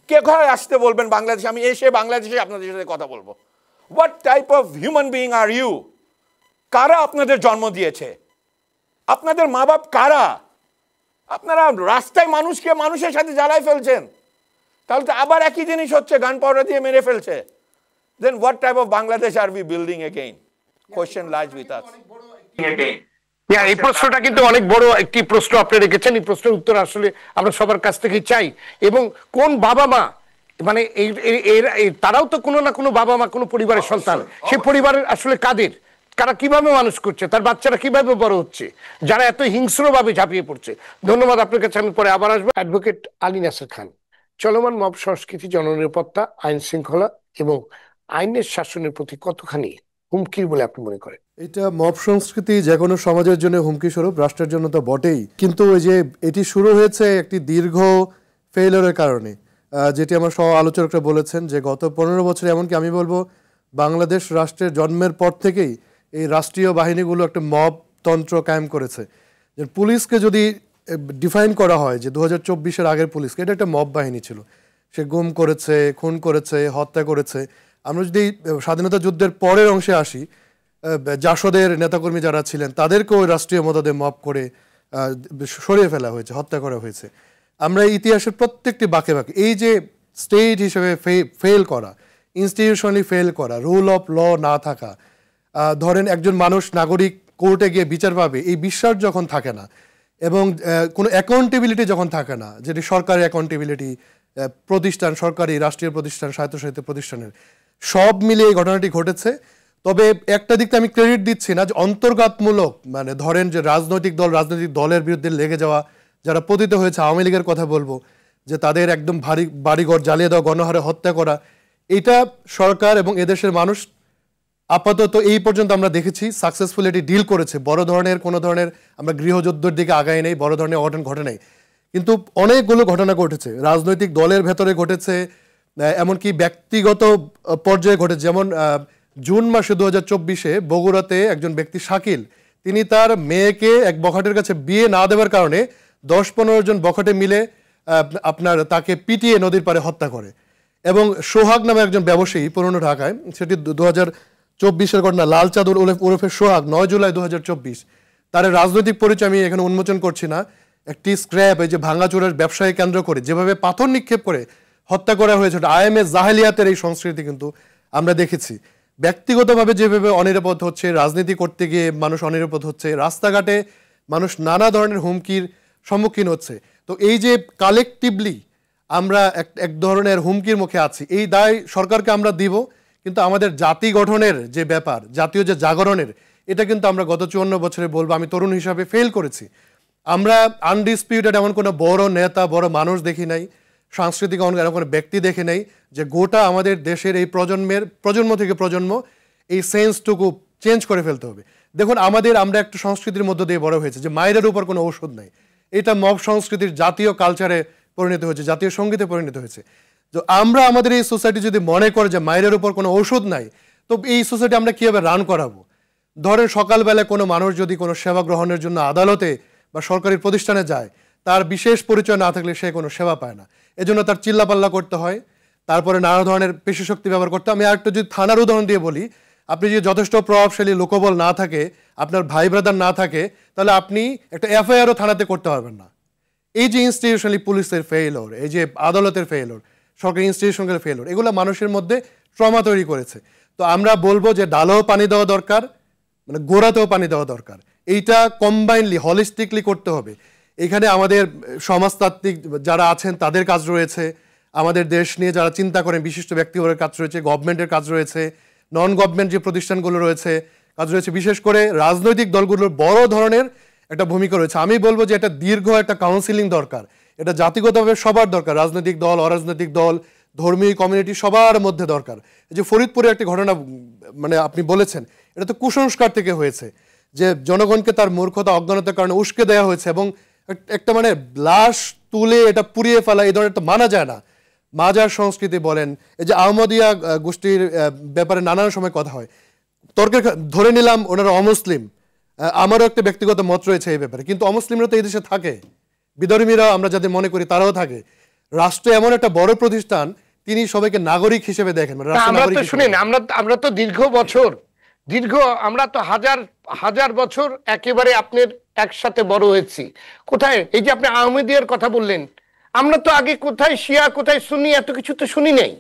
[SPEAKER 4] কে ঘরে আসতে বলবেন বাংলাদেশে? আমি এসে বাংলাদেশে আপনাদের সাথে কথা বলবো। What type of human being are you? কারা আপনাদের জন্ম দিয়েছে? আপনাদের মা বাপ কারা? আপনারা রাস্তায় মানুষের সাথে জ্বালাই ফেলছেন, তাহলে তো আবার একই জিনিস হচ্ছে, গান পাউডার দিয়ে মেরে ফেলছে। Then what type of Bangladesh are we building again? Question lies with us.
[SPEAKER 1] এই প্রশ্নটা কিন্তু অনেক বড় একটি প্রশ্ন আপনি রেখেছেন। এই প্রশ্নের উত্তর আসলে আমরা সবার কাছ থেকে চাই। এবং কোন বাবা মা, মানে তারাও তো কোনো না কোনো বাবা মা, কোনো পরিবারের সন্তান, সে পরিবারের আসলে কাদের, কারা কিভাবে মানুষ করছে, তার বাচ্চারা কিভাবে বড় হচ্ছে, যারা এত হিংস্রভাবে ঝাঁপিয়ে পড়ছে। ধন্যবাদ আপনার কাছে, আমি পরে আবার আসবো। অ্যাডভোকেট আলী নাসের খান, চলমান মব সংস্কৃতি জননিরাপত্তা, আইন শৃঙ্খলা এবং আইনের শাসনের প্রতি কতখানি হুমকির বলে আপনি মনে করেন?
[SPEAKER 5] এটা মব সংস্কৃতি যে কোনো সমাজের জন্য হুমকি স্বরূপ, রাষ্ট্রের জন্য তো বটেই। কিন্তু ওই যে এটি শুরু হয়েছে একটি দীর্ঘ ফেইলিওরের কারণে, যেটি আমার সহ আলোচকরা বলেছেন যে গত 15 বছরে, এমনকি আমি বলবো বাংলাদেশ রাষ্ট্রের জন্মের পর থেকেই এই রাষ্ট্রীয় বাহিনীগুলো একটা মব তন্ত্র কায়েম করেছে। যে পুলিশকে যদি ডিফাইন করা হয় যে 2024-এর আগের পুলিশকে, এটা একটা মব বাহিনী ছিল, সে গুম করেছে, খুন করেছে, হত্যা করেছে। আমরা যদি স্বাধীনতা যুদ্ধের পরের অংশে আসি, জাসদের নেতাকর্মী যারা ছিলেন তাদেরকেও রাষ্ট্রীয় মদদে মব করে সরিয়ে ফেলা হয়েছে, হত্যা করা হয়েছে। আমরা ইতিহাসের প্রত্যেকটি বাঁকে বাঁকে এই যে স্টেট হিসেবে ফেল করা, ইনস্টিটিউশনালি ফেল করা, রুল অফ ল না থাকা, ধরেন একজন মানুষ নাগরিক কোর্টে গিয়ে বিচার পাবে এই বিশ্বাস যখন থাকে না, এবং কোনো অ্যাকাউন্টেবিলিটি যখন থাকে না, যেটি সরকারি অ্যাকাউন্টেবিলিটি, প্রতিষ্ঠান, সরকারি রাষ্ট্রীয় প্রতিষ্ঠান, স্বায়ত্তশাসিত প্রতিষ্ঠানের, সব মিলিয়ে এই ঘটনাটি ঘটেছে। তবে একটা দিকটা আমি ক্রেডিট দিচ্ছি না, যে অন্তর্ঘাতমূলক, মানে ধরেন যে রাজনৈতিক দলের বিরুদ্ধে লেগে যাওয়া, যারা পতিত হয়েছে, আওয়ামী লীগের কথা বলবো, যে তাদের একদম বাড়িঘর জ্বালিয়ে দেওয়া, গণহারে হত্যা করা, এটা সরকার এবং এদেশের মানুষ আপাতত এই পর্যন্ত আমরা দেখেছি সাকসেসফুল এটি ডিল করেছে। বড় ধরনের কোনো ধরনের আমরা গৃহযুদ্ধের দিকে আগাই নেই, বড় ধরনের অঘটন ঘটে নাই। কিন্তু অনেকগুলো ঘটনা ঘটেছে, রাজনৈতিক দলের ভেতরে ঘটেছে, এমনকি ব্যক্তিগত পর্যায়ে ঘটেছে। যেমন জুন মাসে 2024-এ বগুড়াতে একজন ব্যক্তি শাকিল, তিনি তার মেয়েকে এক বখাটের কাছে বিয়ে না দেওয়ার কারণে 10-15 জন বখাটে মিলে তাকে পিটিয়ে নদীর পাড়ে হত্যা করে। এবং সোহাগ নামে একজন ব্যবসায়ী পুরনো ঢাকায়, সেটি 2024-এর ঘটনা, লাল চাদর ওরফে সোহাগ, 9 জুলাই 2024, তার রাজনৈতিক পরিচয় আমি এখানে উন্মোচন করছি না, একটি স্ক্র্যাপ, এই যে ভাঙাচোরার ব্যবসায়ী কেন্দ্র করে যেভাবে পাথর নিক্ষেপ করে হত্যা করা হয়েছে, আইএমএ জাহেলিয়াতের এই সংস্কৃতি কিন্তু আমরা দেখেছি। ব্যক্তিগতভাবে যেভাবে অনিরাপদ হচ্ছে, রাজনীতি করতে গিয়ে মানুষ অনিরাপদ হচ্ছে, রাস্তাঘাটে মানুষ নানা ধরনের হুমকির সম্মুখীন হচ্ছে। তো এই যে কালেকটিভলি আমরা এক ধরনের হুমকির মুখে আছি, এই দায় সরকারকে আমরা দিব, কিন্তু আমাদের জাতি গঠনের যে ব্যাপার, জাতীয় যে জাগরণের, এটা কিন্তু আমরা গত 54 বছরে বলবো আমি তরুণ হিসাবে ফেল করেছি। আমরা আনডিসপিউটেড এমন কোনো বড় নেতা, বড় মানুষ দেখি নাই, সাংস্কৃতিক এমন কোনো ব্যক্তি দেখে নেই যে গোটা আমাদের দেশের এই প্রজন্ম থেকে প্রজন্ম এই সেন্সটুকু চেঞ্জ করে ফেলতে হবে। দেখুন আমরা একটা সংস্কৃতির মধ্য দিয়ে বড় হয়েছে যে মায়ের উপর কোনো ঔষধ নাই, এটা মব সংস্কৃতির জাতীয় কালচারে পরিণত হয়েছে, জাতীয় সঙ্গীতে পরিণত হয়েছে। তো আমরা আমাদের এই সোসাইটি যদি মনে করে যে মায়ের উপর কোনো ঔষধ নাই, তো এই সোসাইটি আমরা কীভাবে রান করাবো? ধরেন সকালবেলায় কোনো মানুষ যদি কোনো সেবা গ্রহণের জন্য আদালতে বা সরকারি প্রতিষ্ঠানে যায়, তার বিশেষ পরিচয় না থাকলে সে কোনো সেবা পায় না, এজন্য তার চিল্লাপাল্লা করতে হয়, তারপরে নানা ধরনের পেশি শক্তি ব্যবহার করতে। আমি আরেকটু যদি থানার উদাহরণ দিয়ে বলি, আপনি যদি যথেষ্ট প্রভাবশালী লোকবল না থাকে, আপনার ভাই ব্রাদার না থাকে, তাহলে আপনি একটা এফআইআরও থানাতে করতে পারবেন না। এই যে ইনস্টিটিউশনালি পুলিশের ফেইলর, এই যে আদালতের ফেইলর, সরকারি ইনস্টিটিউশনের ফেইলর, এগুলো মানুষের মধ্যে ট্রমা তৈরি করেছে। তো আমরা বলবো যে ডালেও পানি দেওয়া দরকার, মানে গোড়াতেও পানি দেওয়া দরকার। এইটা কম্বাইনলি হলিস্টিকলি করতে হবে। এখানে আমাদের সমাজতাত্ত্বিক যারা আছেন তাদের কাজ রয়েছে, আমাদের দেশ নিয়ে যারা চিন্তা করেন বিশিষ্ট ব্যক্তিবর্গের কাজ রয়েছে, গভর্নমেন্টের কাজ রয়েছে, নন গভর্নমেন্ট যে প্রতিষ্ঠানগুলো রয়েছে কাজ রয়েছে, বিশেষ করে রাজনৈতিক দলগুলোর বড় ধরনের একটা ভূমিকা রয়েছে। আমি বলবো যে এটা দীর্ঘ একটা কাউন্সিলিং দরকার, এটা জাতিগতভাবে সবার দরকার, রাজনৈতিক দল, অরাজনৈতিক দল, ধর্মীয় কমিউনিটি সবার মধ্যে দরকার। এই যে ফরিদপুরে একটি ঘটনা মানে আপনি বলেছেন, এটা তো কুসংস্কার থেকে হয়েছে যে জনগণকে তার মূর্খতা অজ্ঞানতার কারণে উস্কে দেওয়া হয়েছে, এবং একটা মানে লাশ তুলে এটা পুড়িয়ে ফেলা, এই ধরনের একটা মানা যায় না। মাজার সংস্কৃতি বলেন, এই যে আহমদিয়া গোষ্ঠীর ব্যাপারে নানান সময় কথা হয়, তর্কের ধরে নিলাম ওনারা অমুসলিম, আমারও একটা ব্যক্তিগত মত রয়েছে এই ব্যাপারে, কিন্তু অমুসলিমরা তো এই দেশে থাকে, বিধর্মীরা আমরা যাদের মনে করি তারাও থাকে। রাষ্ট্র এমন একটা বড় প্রতিষ্ঠান, তিনি সবাইকে নাগরিক হিসেবে দেখেন।
[SPEAKER 1] আমরা তো আমরা তো হাজার বছর একেবারে আপনার একসাথে বড় হয়েছি। কোথায় এই যে আপনি আহমেদিয়ার কথা বললেন, আমরা তো আগে কোথায় শিয়া কোথায় সুন্নি এত কিছু তো শুনি নাই।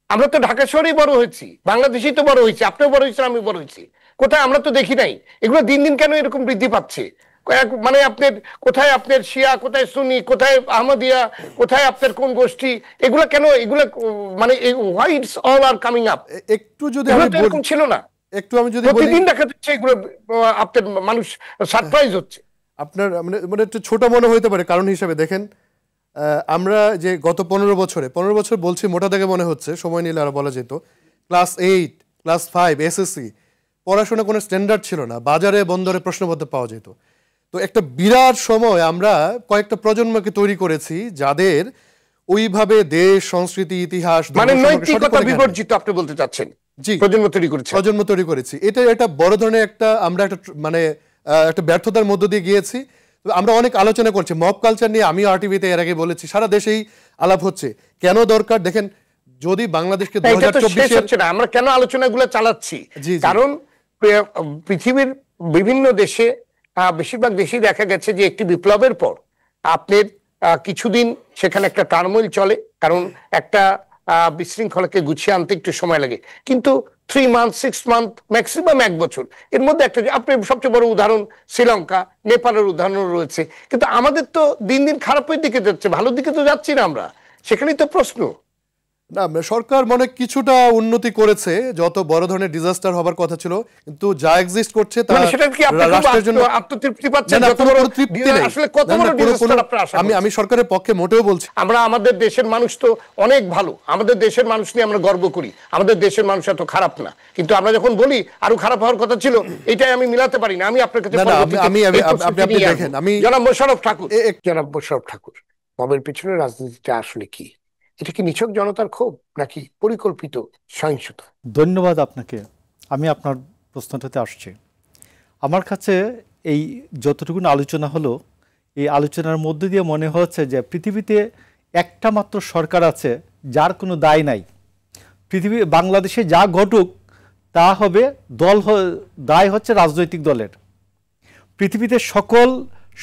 [SPEAKER 1] আমরা তো ঢাকা শহরেই বড় হয়েছি, বাংলাদেশেই তো বড় হয়েছি, আপনিও বড় হয়েছেন, আমি বড় হয়েছি, কোথায় আমরা তো দেখি নাই। এগুলো দিন দিন কেন এরকম বৃদ্ধি পাচ্ছে? মানে আপনার কোথায় আপনার শিয়া, কোথায় সুন্নি, কোথায় আহমদিয়া, কোথায় আপনার কোন গোষ্ঠী, এগুলো কেন, এগুলো মানে why it's all are coming up?
[SPEAKER 5] একটু যদি
[SPEAKER 1] এরকম ছিল না,
[SPEAKER 5] একটু আমি যদি
[SPEAKER 1] প্রতিদিন দেখা যাচ্ছে এগুলো, আপনার মানুষ সারপ্রাইজ হচ্ছে।
[SPEAKER 5] আপনার মানে একটু ছোট মনে হইতে পারে কারণ হিসেবে দেখেন, আমরা যে গত 15 বছর বলছি, মোটা থেকে মনে হচ্ছে, সময় নিলে আর বলা যেত, ক্লাস 8, ক্লাস 5, এসএসসি পড়াশোনা কোনো স্ট্যান্ডার্ড ছিল না, বাজারে বন্দরে প্রশ্নপত্র পাওয়া যেত। তো একটা বিরাট সময় আমরা কয়েকটা প্রজন্মকে তৈরি করেছি যাদের ওইভাবে দেশ, সংস্কৃতি, ইতিহাস,
[SPEAKER 1] মানে নৈতিকতা বিবর্জিত আপনি বলতে চাচ্ছেন? জি, প্রজন্ম তৈরি করেছি। এটা বড় ধরনের আমরা একটা মানে একটা ব্যর্থতার মধ্য দিয়ে গিয়েছি। আমরা অনেক আলোচনা করছি মব কালচার নিয়ে, আমি আরটিভিতে এর আগে বলেছি, সারা দেশেই আলাপ হচ্ছে। কেন দরকার দেখেন, যদি বাংলাদেশকে 2024 না, আমরা কেন আলোচনাগুলো চালাচ্ছি, কারণ পৃথিবীর বিভিন্ন দেশে, বেশিরভাগ দেশেই দেখা গেছে যে একটি বিপ্লবের পর আপনার কিছুদিন সেখানে একটা টার্মোইল চলে, কারণ একটা বিশৃঙ্খলাকে গুছিয়ে আনতে একটু সময় লাগে, কিন্তু 3 মান্থ 6 মান্থ ম্যাক্সিমাম 1 বছর এর মধ্যে একটা, আপনি সবচেয়ে বড় উদাহরণ শ্রীলঙ্কা, নেপালের উদাহরণ রয়েছে। কিন্তু আমাদের তো দিন দিন খারাপের দিকে যাচ্ছে, ভালোর দিকে তো যাচ্ছি না আমরা। সেখানেই তো প্রশ্ন।
[SPEAKER 5] না, সরকার মনে কিছুটা উন্নতি করেছে, যত বড় ধরনের ডিজাস্টার হবার কথা ছিল, কিন্তু যা এক্সিস্ট করছে তা রাষ্ট্রের জন্য আত্মতৃপ্তি পাচ্ছেন? আসলে কত বড় ডিজাস্টার আপনারা আশা করছেন? আমি সরকারের পক্ষে মোটেও বলছি।
[SPEAKER 1] আমরা আমাদের দেশের মানুষ তো অনেক ভালো, আমাদের দেশের মানুষ নিয়ে আমরা গর্ব করি, আমাদের দেশের মানুষ এত খারাপ না। কিন্তু আমরা যখন বলি আরো খারাপ হওয়ার কথা ছিল, এটাই আমি মিলাতে পারি না। আমি আপনার কাছে জনাব মোশাররফ ঠাকুর, মবের পিছনে রাজনীতিটা আসলে কি? এটা কি নিছক জনতার ক্ষোভ নাকি পরিকল্পিত সহিংসতা?
[SPEAKER 6] ধন্যবাদ আপনাকে। আমি আপনার প্রশ্নটাতে আসছি। আমার কাছে এই যতটুকু আলোচনা হলো, এই আলোচনার মধ্য দিয়ে মনে হচ্ছে যে পৃথিবীতে একটা মাত্র সরকার আছে যার কোনো দায় নাই। বাংলাদেশে যা ঘটুক তা হবে দায় হচ্ছে রাজনৈতিক দলের। পৃথিবীতে সকল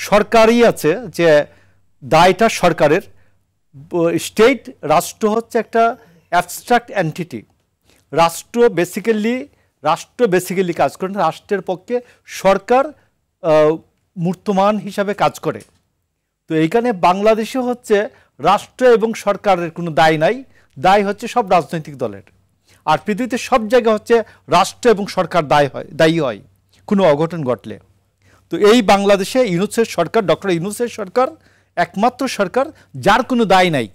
[SPEAKER 6] সরকারই আছে যে দায়টা সরকারের, স্টেট, রাষ্ট্র হচ্ছে একটা অ্যাবস্ট্রাক্ট এন্টিটি। রাষ্ট্র বেসিক্যালি কাজ করে না, রাষ্ট্রের পক্ষে সরকার মূর্তমান হিসাবে কাজ করে। তো এইখানে বাংলাদেশে হচ্ছে রাষ্ট্র এবং সরকারের কোনো দায় নাই, দায় হচ্ছে সব রাজনৈতিক দলের। আর পৃথিবীতে সব জায়গায় হচ্ছে রাষ্ট্র এবং সরকার দায়ী হয় কোনো অঘটন ঘটলে। তো এই বাংলাদেশে ইউনূসের সরকার, ডক্টর ইউনূসের সরকার একমাত্র সরকার যার কোনো দায় নাই,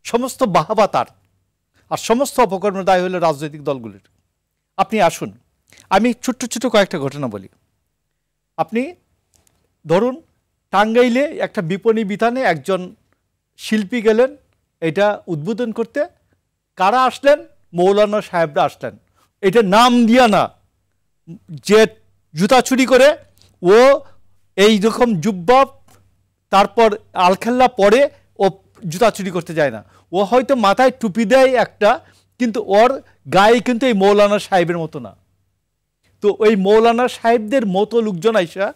[SPEAKER 6] সমস্ত বাহাবা তার, আর সমস্ত অপকর্মের দায় হলো রাজনৈতিক দলগুলির। আপনি আসুন, আমি ছোট্ট ছোট্ট কয়েকটা ঘটনা বলি। আপনি ধরুন টাঙ্গাইলে একটা বিপণী বিতানে একজন শিল্পী গেলেন এটা উদ্বোধন করতে, কারা আসলেন? মৌলানা সাহেবরা আসলেন। এটা নাম দিয়া না, যে জুতা চুরি করে ও এই রকম জুব্বা তারপর আলখাল্লা পরে ও জুতা চুরি করতে যায় না, ও হয়তো মাথায় টুপি দেয় একটা, কিন্তু ওর গায়ে কিন্তু এই মৌলানা সাহেবের মতো না। তো ওই মৌলানা সাহেবদের মতো লোকজন আইসা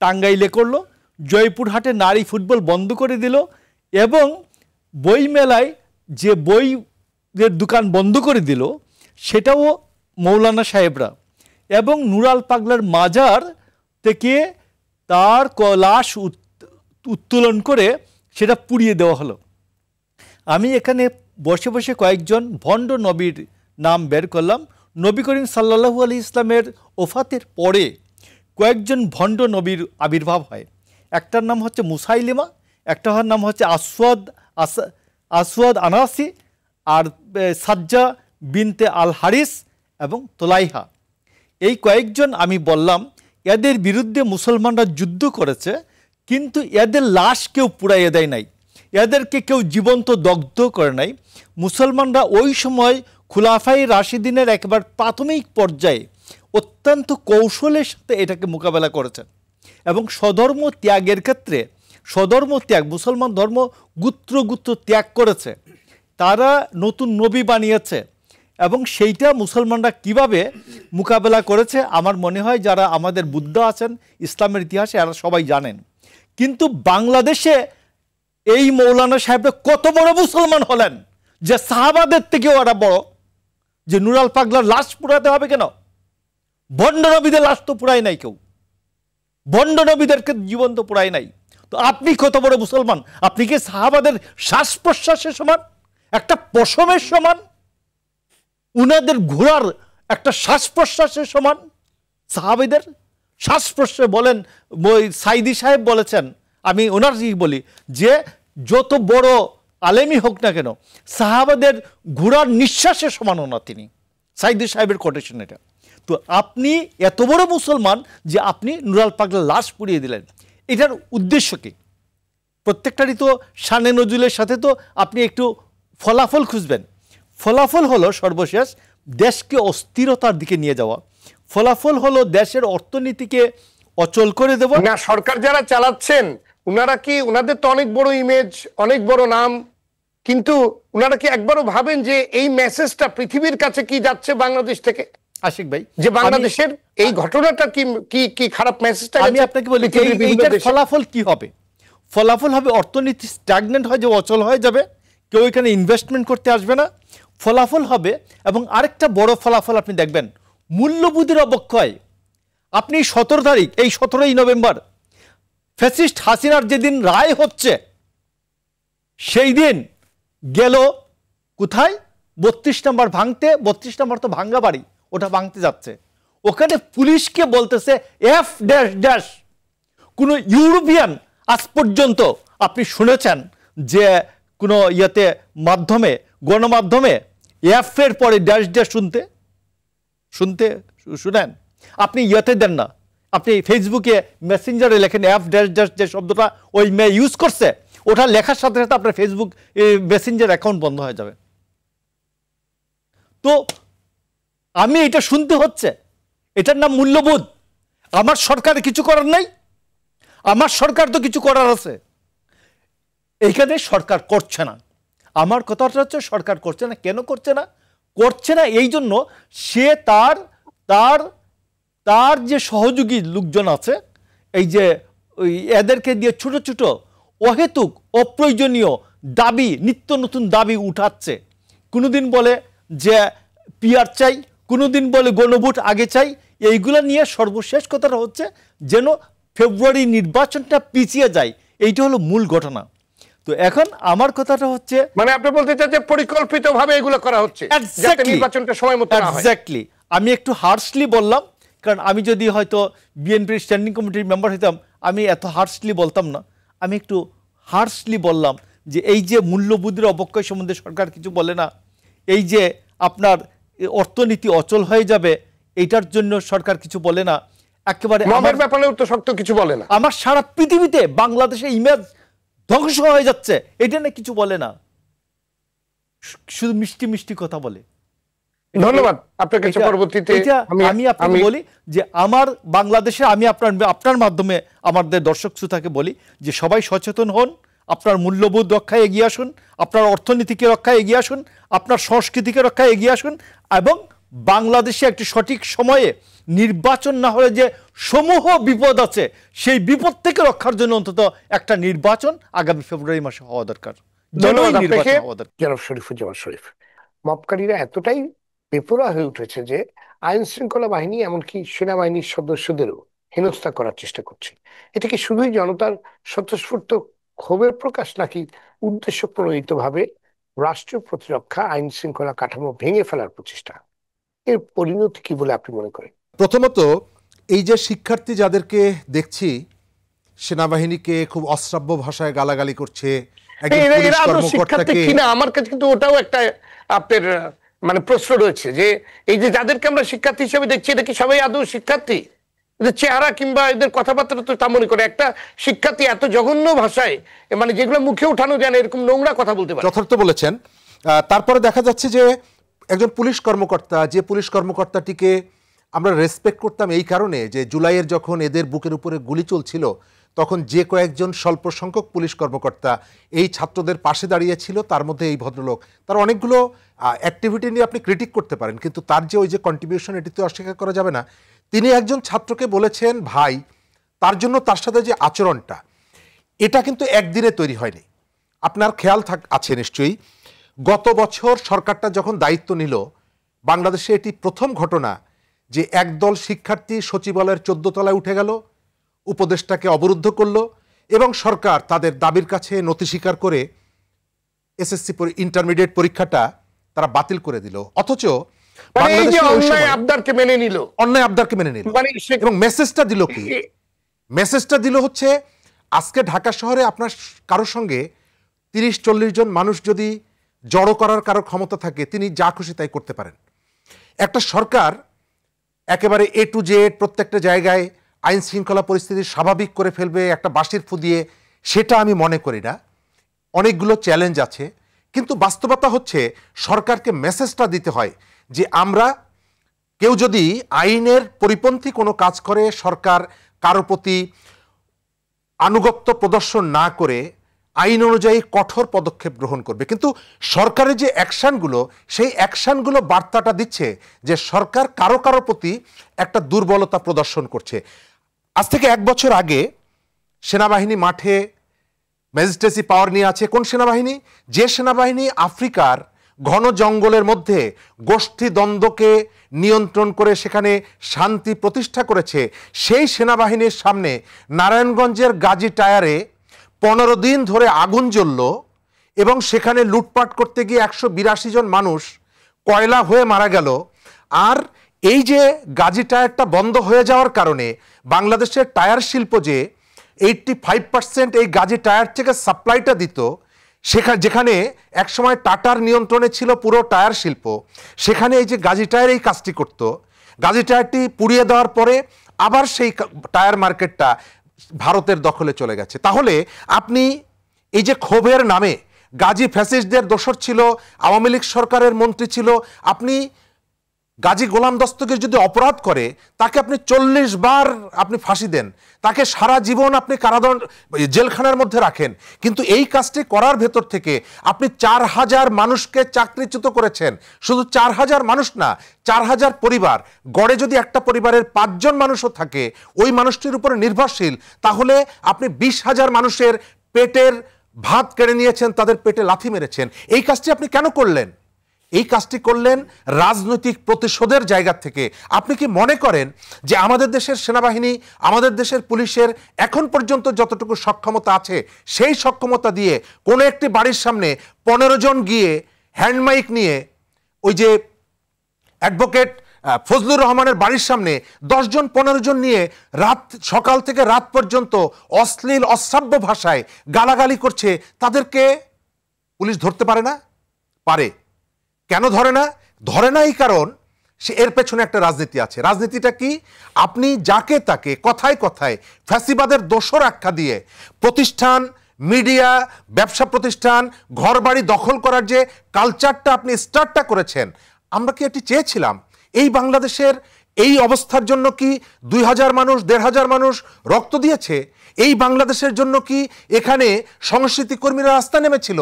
[SPEAKER 6] টাঙ্গাইলে করলো, জয়পুরহাটে নারী ফুটবল বন্ধ করে দিল, এবং বই মেলায় যে বইয়ের দোকান বন্ধ করে দিল সেটাও মৌলানা সাহেবরা। এবং নুরাল পাগলার মাজার থেকে তার লাশ উত্তোলন করে সেটা পুড়িয়ে দেওয়া হলো। আমি এখানে বসে বসে কয়েকজন ভণ্ড নবীর নাম বের করলাম। নবী করিম সাল্লাল্লাহু আলাইহি ইসলামের ওফাতের পরে কয়েকজন ভণ্ড নবীর আবির্ভাব হয়। একটার নাম হচ্ছে মুসাইলিমা, একটার নাম হচ্ছে আসওয়াদ আনাসি, আর সাজ্জা বিনতে আল হারিস এবং তোলাইহা। এই কয়েকজন আমি বললাম এদের বিরুদ্ধে মুসলমানরা যুদ্ধ করেছে, কিন্তু এদের লাশ কেউ পুড়াইয়ে দেয় নাই, এদেরকে কেউ জীবন্ত দগ্ধ করে নাই। মুসলমানরা ওই সময় খুলাফায়ে রাশিদিনের একেবারে প্রাথমিক পর্যায়ে অত্যন্ত কৌশলের সাথে এটাকে মোকাবেলা করেছেন। এবং স্বধর্ম ত্যাগের ক্ষেত্রে মুসলমান ধর্ম গুত্র ত্যাগ করেছে, তারা নতুন নবী বানিয়েছে, এবং সেইটা মুসলমানরা কিভাবে মোকাবেলা করেছে আমার মনে হয় যারা আমাদের বুদ্ধ আছেন ইসলামের ইতিহাসে এরা সবাই জানেন। কিন্তু বাংলাদেশে এই মৌলানা সাহেবরা কত বড় মুসলমান হলেন যে সাহাবাদের থেকেও ওরা বড়, যে নুরাল পাগলার লাশ পুরাতে হবে কেন? ভণ্ড নবীদের লাশ তো পুরাই নাই, কেউ ভণ্ড নবীদেরকে জীবন্ত পুরাই নাই। তো আপনি কত বড় মুসলমান? আপনি কি সাহাবাদের শ্বাস প্রশ্বাসের সমান, একটা পশমের সমান, উনাদের ঘোড়ার একটা শ্বাস প্রশ্বাসের সমান? সাহাবীদের শ্বাস প্রশ্বাস বলেন, সাইদি সাহেব বলেছেন, আমি ওনার বলি যে যত বড় আলেমই হোক না কেন সাহাবাদের ঘোড়ার নিঃশ্বাসের সমানও না তিনি। সাইদি সাহেবের কোটেশন এটা। তো আপনি এত বড় মুসলমান যে আপনি নুরাল পাগলার লাশ পুড়িয়ে দিলেন, এটার উদ্দেশ্য কি? প্রত্যেকটারই তো শানে নজরুলের সাথে তো আপনি একটু ফলাফল খুঁজবেন। ফলাফল হলো সর্বশেষ দেশকে অস্থিরতার দিকে নিয়ে যাওয়া, ফলাফল হলো দেশের অর্থনীতিকে অচল করে দেওয়া।
[SPEAKER 1] না, সরকার যারা চালাচ্ছেন উনারা কি, উনাদের তো অনেক বড় ইমেজ, অনেক বড় নাম, কিন্তু উনারা কি একবারও ভাবেন যে এই মেসেজটা পৃথিবীর কাছে কি যাচ্ছে বাংলাদেশ থেকে?
[SPEAKER 6] আশিক ভাই,
[SPEAKER 1] যে বাংলাদেশের এই ঘটনাটা কি খারাপ মেসেজটা?
[SPEAKER 6] আমি আপনাকে বলি এইটার ফলাফল কি হবে? ফলাফল হবে অর্থনীতি স্ট্যাগনেন্ট হয়ে যাবে, অচল হয়ে যাবে, কেউ এখানে ইনভেস্টমেন্ট করতে আসবে না। ফলাফল হবে, এবং আরেকটা বড় ফলাফল আপনি দেখবেন, মূল্যবোধের অবক্ষয়। আপনি 17 তারিখ, এই 17ই নভেম্বর ফ্যাসিস্ট হাসিনার যেদিন রায় হচ্ছে সেই দিন গেল কোথায়? 32 নম্বর ভাঙতে। 32 নম্বর তো ভাঙ্গা বাড়ি, ওটা ভাঙতে যাচ্ছে। ওখানে পুলিশকে বলতেছে F-, কোনো ইউরোপিয়ান আজ পর্যন্ত আপনি শুনেছেন যে কোনো ইয়েতে মাধ্যমে, গণমাধ্যমে এফ এর পরে ড্যাশ শুনেন? আপনি ইয়েতে দেন না, আপনি ফেসবুকে মেসেঞ্জারে লেখেন F-, যে শব্দটা ওই মেয়ে ইউজ করছে, ওটা লেখার সাথে সাথে আপনার ফেসবুক মেসেঞ্জার অ্যাকাউন্ট বন্ধ হয়ে যাবে। তো আমি এটা শুনতে হচ্ছে, এটার নাম মূল্যবোধ। আমার সরকারের কিছু করার নাই, আমার সরকার তো কিছু করার আছে। এইখানে সরকার করছে না। আমার কথাটা হচ্ছে সরকার করছে না। কেন করছে না? করছে না এই জন্য সে তার তার তার যে সহযোগী লোকজন আছে, এই যে এদেরকে দিয়ে ছোট ছোট অহেতুক অপ্রয়োজনীয় দাবি, নিত্য নতুন দাবি উঠাচ্ছে। কোনোদিন বলে যে পিআর চাই, কোনোদিন বলে গণভোট আগে চাই। এইগুলো নিয়ে সর্বশেষ কথাটা হচ্ছে যেন ফেব্রুয়ারি নির্বাচনটা পিছিয়ে যায়, এইটা হলো মূল ঘটনা। তো এখন আমার কথাটা হচ্ছে,
[SPEAKER 1] মানে আপনি বলতে চান যে পরিকল্পিতভাবে এগুলো করা হচ্ছে যাতে নির্বাচনটা সময় মতো না হয়।
[SPEAKER 6] এক্স্যাক্টলি, আমি একটু হার্শলি বললাম, কারণ আমি যদি হয়তো বিএনপির স্ট্যান্ডিং কমিটির মেম্বার হইতাম আমি এত হার্শলি বলতাম না। আমি একটু হার্শলি বললাম যে এই যে মূল্যবোধের অবক্ষয় সম্বন্ধে সরকার কিছু বলে না, এই যে আপনার অর্থনীতি অচল হয়ে যাবে এইটার জন্য সরকার কিছু বলে না, একেবারে
[SPEAKER 1] আমার ব্যাপারেও তো শক্ত কিছু বলে না।
[SPEAKER 6] আমার সারা পৃথিবীতে বাংলাদেশের ইমেজ ধ্বংস হয়ে যাচ্ছে এটা নিয়ে কিছু বলে না, শুধু মিষ্টি মিষ্টি কথা বলে।
[SPEAKER 1] ধন্যবাদ আপনার কাছে। পরবর্তীতে
[SPEAKER 6] আমি আপনাকে বলি যে আমার বাংলাদেশে, আমি আপনার মাধ্যমে আমাদের দর্শক শ্রোতাকে বলি যে সবাই সচেতন হন, আপনার মূল্যবোধ রক্ষায় এগিয়ে আসুন, আপনার অর্থনীতিকে রক্ষায় এগিয়ে আসুন, আপনার সংস্কৃতিকে রক্ষায় এগিয়ে আসুন, এবং বাংলাদেশে একটি সঠিক সময়ে নির্বাচন না হলে যে সমূহ বিপদ আছে সেই বিপদ থেকে রক্ষার জন্য অন্তত একটা নির্বাচন আগামী ফেব্রুয়ারি মাসে হওয়া দরকার।
[SPEAKER 1] ধন্যবাদ আপনাকে জনাব শরীফুজ্জামান শরীফ। মবকারীরা এতটাই বেপরোয়া হয়ে উঠেছে যে আইন শৃঙ্খলা বাহিনী এমনকি সেনাবাহিনীর সদস্যদেরও হেনস্থা করার চেষ্টা করছে। এটা কি শুধুই জনতার স্বতঃস্ফূর্ত ক্ষোভের প্রকাশ, নাকি উদ্দেশ্য প্রণোদিতভাবে রাষ্ট্রীয় প্রতিরক্ষা আইন শৃঙ্খলা কাঠামো ভেঙে ফেলার প্রচেষ্টা? এর পরিণতি কি বলে আপনি মনে করেন?
[SPEAKER 2] প্রথমত, এই যে শিক্ষার্থী যাদেরকে দেখছি সেনাবাহিনীকে খুব অশ্রাব্য ভাষায় গালাগালি করছে,
[SPEAKER 1] কিনা আমার কাছে কিন্তু ওটাও একটা আপনার মানে প্রশ্ন রয়েছে যে এই যে যাদেরকে আমরা শিক্ষার্থী হিসেবে দেখছি এটা কি সবাই আদৌ শিক্ষার্থী? এদের চেহারা কিংবা এদের কথাবার্তা তো তা মনে করে একটা শিক্ষার্থী এত জঘন্য ভাষায়, মানে যেগুলো মুখে উঠানো যায় না এরকম নোংরা কথা বলতে পারে?
[SPEAKER 2] যথার্থ বলেছেন। তারপরে দেখা যাচ্ছে যে একজন পুলিশ কর্মকর্তা, যে পুলিশ কর্মকর্তাটিকে আমরা রেসপেক্ট করতাম এই কারণে যে জুলাইয়ের যখন এদের বুকের উপরে গুলি চলছিল তখন যে কয়েকজন স্বল্প সংখ্যক পুলিশ কর্মকর্তা এই ছাত্রদের পাশে দাঁড়িয়েছিল, তার মধ্যে এই ভদ্রলোক। তার অনেকগুলো অ্যাক্টিভিটি নিয়ে আপনি ক্রিটিক করতে পারেন, কিন্তু তার যে ওই যে কন্ট্রিবিউশন, এটি তো অস্বীকার করা যাবে না। তিনি একজন ছাত্রকে বলেছেন ভাই, তার জন্য তার সাথে যে আচরণটা, এটা কিন্তু একদিনে তৈরি হয়নি। আপনার খেয়াল আছে নিশ্চয়ই, গত বছর সরকারটা যখন দায়িত্ব নিল, বাংলাদেশে এটি প্রথম ঘটনা যে একদল শিক্ষার্থী সচিবালয়ের 14 তলায় উঠে গেল, উপদেষ্টাকে অবরুদ্ধ করলো এবং সরকার তাদের দাবির কাছে নথি স্বীকার করে এসএসসি ইন্টারমিডিয়েট পরীক্ষাটা তারা বাতিল করে দিল। অথচ
[SPEAKER 1] অন্যায় আবদারকে মেনে নিল
[SPEAKER 2] এবং মেসেজটা দিল কি? মেসেজটা দিল হচ্ছে আজকে ঢাকা শহরে আপনার কারোর সঙ্গে 30-40 জন মানুষ যদি জড়ো করার কারো ক্ষমতা থাকে, তিনি যা খুশি তাই করতে পারেন। একটা সরকার একেবারে A to Z প্রত্যেকটা জায়গায় আইন শৃঙ্খলা পরিস্থিতি স্বাভাবিক করে ফেলবে একটা বাঁশির ফু দিয়ে, সেটা আমি মনে করি না। অনেকগুলো চ্যালেঞ্জ আছে, কিন্তু বাস্তবতা হচ্ছে সরকারকে মেসেজটা দিতে হয় যে আমরা, কেউ যদি আইনের পরিপন্থী কোনো কাজ করে সরকার কারো প্রতি আনুগত্য প্রদর্শন না করে আইন অনুযায়ী কঠোর পদক্ষেপ গ্রহণ করবে। কিন্তু সরকারের যে অ্যাকশানগুলো, সেই অ্যাকশানগুলো বার্তাটা দিচ্ছে যে সরকার কারো কারো প্রতি একটা দুর্বলতা প্রদর্শন করছে। আজ থেকে 1 বছর আগে সেনাবাহিনী মাঠে ম্যাজিস্ট্রেসি পাওয়ার নিয়ে আছে। কোন সেনাবাহিনী? যে সেনাবাহিনী আফ্রিকার ঘন জঙ্গলের মধ্যে গোষ্ঠী দ্বন্দ্বকে নিয়ন্ত্রণ করে সেখানে শান্তি প্রতিষ্ঠা করেছে, সেই সেনাবাহিনীর সামনে নারায়ণগঞ্জের গাজী টায়ারে 15 দিন ধরে আগুন জ্বলল এবং সেখানে লুটপাট করতে গিয়ে 182 জন মানুষ কয়লা হয়ে মারা গেল। আর এই যে গাজী টায়ারটা বন্ধ হয়ে যাওয়ার কারণে বাংলাদেশের টায়ার শিল্প যে 85% এই গাজী টায়ার থেকে সাপ্লাইটা দিত, যেখানে একসময় টাটার নিয়ন্ত্রণে ছিল পুরো টায়ার শিল্প, সেখানে এই যে গাজী টায়ার এই কাজটি করত। গাজী টায়ারটি পুড়িয়ে দেওয়ার পরে আবার সেই টায়ার মার্কেটটা ভারতের দখলে চলে গেছে। তাহলে আপনি এই যে ক্ষোভের নামে গাজী ফ্যাসিস্টদের দোসর ছিল, আওয়ামী লীগ সরকারের মন্ত্রী ছিল, আপনি গাজী গোলাম দস্তগীর যদি অপরাধ করে তাকে আপনি 40 বার আপনি ফাঁসি দেন, তাকে সারা জীবন আপনি কারাদণ্ড জেলখানার মধ্যে রাখেন, কিন্তু এই কাজটি করার ভেতর থেকে আপনি 4000 মানুষকে চাকরিচ্যুত করেছেন। শুধু 4000 মানুষ না, 4000 পরিবার। গড়ে যদি একটা পরিবারের 5 জন মানুষও থাকে ওই মানুষটির উপরে নির্ভরশীল, তাহলে আপনি 20,000 মানুষের পেটের ভাত কেড়ে নিয়েছেন, তাদের পেটে লাথি মেরেছেন। এই কাজটি আপনি কেন করলেন? এই কাজটি করলেন রাজনৈতিক প্রতিশোধের জায়গা থেকে। আপনি কি মনে করেন যে আমাদের দেশের সেনাবাহিনী, আমাদের দেশের পুলিশের এখন পর্যন্ত যতটুকু সক্ষমতা আছে সেই সক্ষমতা দিয়ে কোনো একটি বাড়ির সামনে 15 জন গিয়ে হ্যান্ডমাইক নিয়ে, ওই যে অ্যাডভোকেট ফজলুর রহমানের বাড়ির সামনে 10 জন 15 জন নিয়ে সকাল থেকে রাত পর্যন্ত অশ্লীল অশ্রাব্য ভাষায় গালাগালি করছে, তাদেরকে পুলিশ ধরতে পারে না? পারে। কেন ধরে না? ধরে না এই কারণ এর পেছনে একটা রাজনীতি আছে। রাজনীতিটা কি? আপনি যাকে তাকে কথায় কথায় ফ্যাসিবাদের দোসর আখ্যা দিয়ে প্রতিষ্ঠান, মিডিয়া, ব্যবসা প্রতিষ্ঠান, ঘরবাড়ি দখল করার যে কালচারটা আপনি স্টার্টটা করেছেন, আমরা কি এটি চেয়েছিলাম? এই বাংলাদেশের এই অবস্থার জন্য কি 2000 মানুষ, 1500 মানুষ রক্ত দিয়েছে? এই বাংলাদেশের জন্য কি এখানে সংস্কৃতি কর্মীরা রাস্তায় নেমেছিল?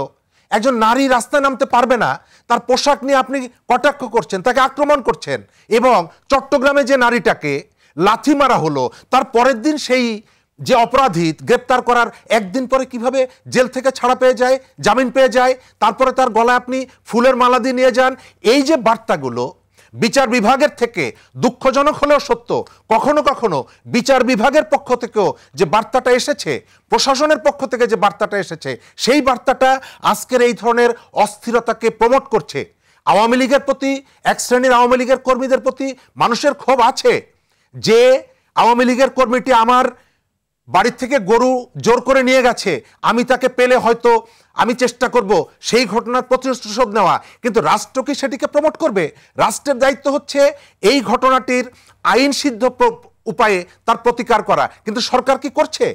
[SPEAKER 2] একজন নারী রাস্তায় নামতে পারবে না, তার পোশাক নিয়ে আপনি কটাক্ষ করছেন, তাকে আক্রমণ করছেন। এবং চট্টগ্রামে যে নারীটাকে লাথি মারা হলো, তার পরের দিন সেই যে অপরাধী গ্রেপ্তার করার একদিন পরে কিভাবে জেল থেকে ছাড়া পেয়ে যায়, জামিন পেয়ে যায়, তারপরে তার গলায় আপনি ফুলের মালা দিয়ে নিয়ে যান। এই যে বার্তাগুলো বিচার বিভাগের থেকে, দুঃখজনক হলেও সত্য, কখনো কখনো বিচার বিভাগের পক্ষ থেকেও যে বার্তাটা এসেছে, প্রশাসনের পক্ষ থেকে যে বার্তাটা এসেছে, সেই বার্তাটা আজকের এই ধরনের অস্থিরতাকে প্রমোট করছে। আওয়ামী লীগের প্রতি, এক শ্রেণীর আওয়ামী লীগের কর্মীদের প্রতি মানুষের ক্ষোভ আছে যে আওয়ামী লীগের কর্মীটি আমার বাড়ির থেকে গরু জোর করে নিয়ে গেছে, আমি তাকে পেলে হয়তো আমি চেষ্টা করব সেই ঘটনার প্রতিশোধ নেওয়া, কিন্তু রাষ্ট্র কি সেটিকে প্রমোট করবে? রাষ্ট্রের দায়িত্ব হচ্ছে এই ঘটনাটির আইন সিদ্ধ উপায়ে তার প্রতিকার করা, কিন্তু সরকার কি করছে?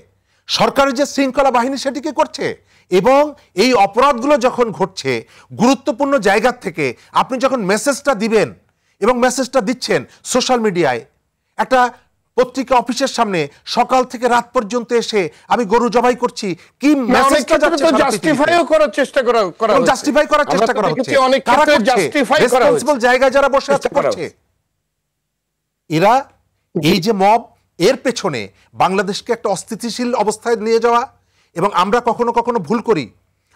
[SPEAKER 2] সরকারের যে শৃঙ্খলা বাহিনী সেটি কি করছে? এবং এই অপরাধগুলো যখন ঘটছে, গুরুত্বপূর্ণ জায়গা থেকে আপনি যখন মেসেজটা দিবেন, এবং মেসেজটা দিচ্ছেন সোশ্যাল মিডিয়ায়, একটা পত্রিকা অফিসের সামনে সকাল থেকে রাত পর্যন্ত এসে আমি গরু জবাই করছি, কি মেসেজটা যাচ্ছে?
[SPEAKER 1] জাস্টিফাই করার চেষ্টা করা হচ্ছে,
[SPEAKER 2] জাস্টিফাই করার চেষ্টা করা হচ্ছে। কারা করছে? রেসপন্সিবল জায়গায় যারা বসে আছে করছে। এরা এই যে মব, এর পেছনে বাংলাদেশকে একটা অস্থিতিশীল অবস্থায় নিয়ে যাওয়া। এবং আমরা কখনো কখনো ভুল করি,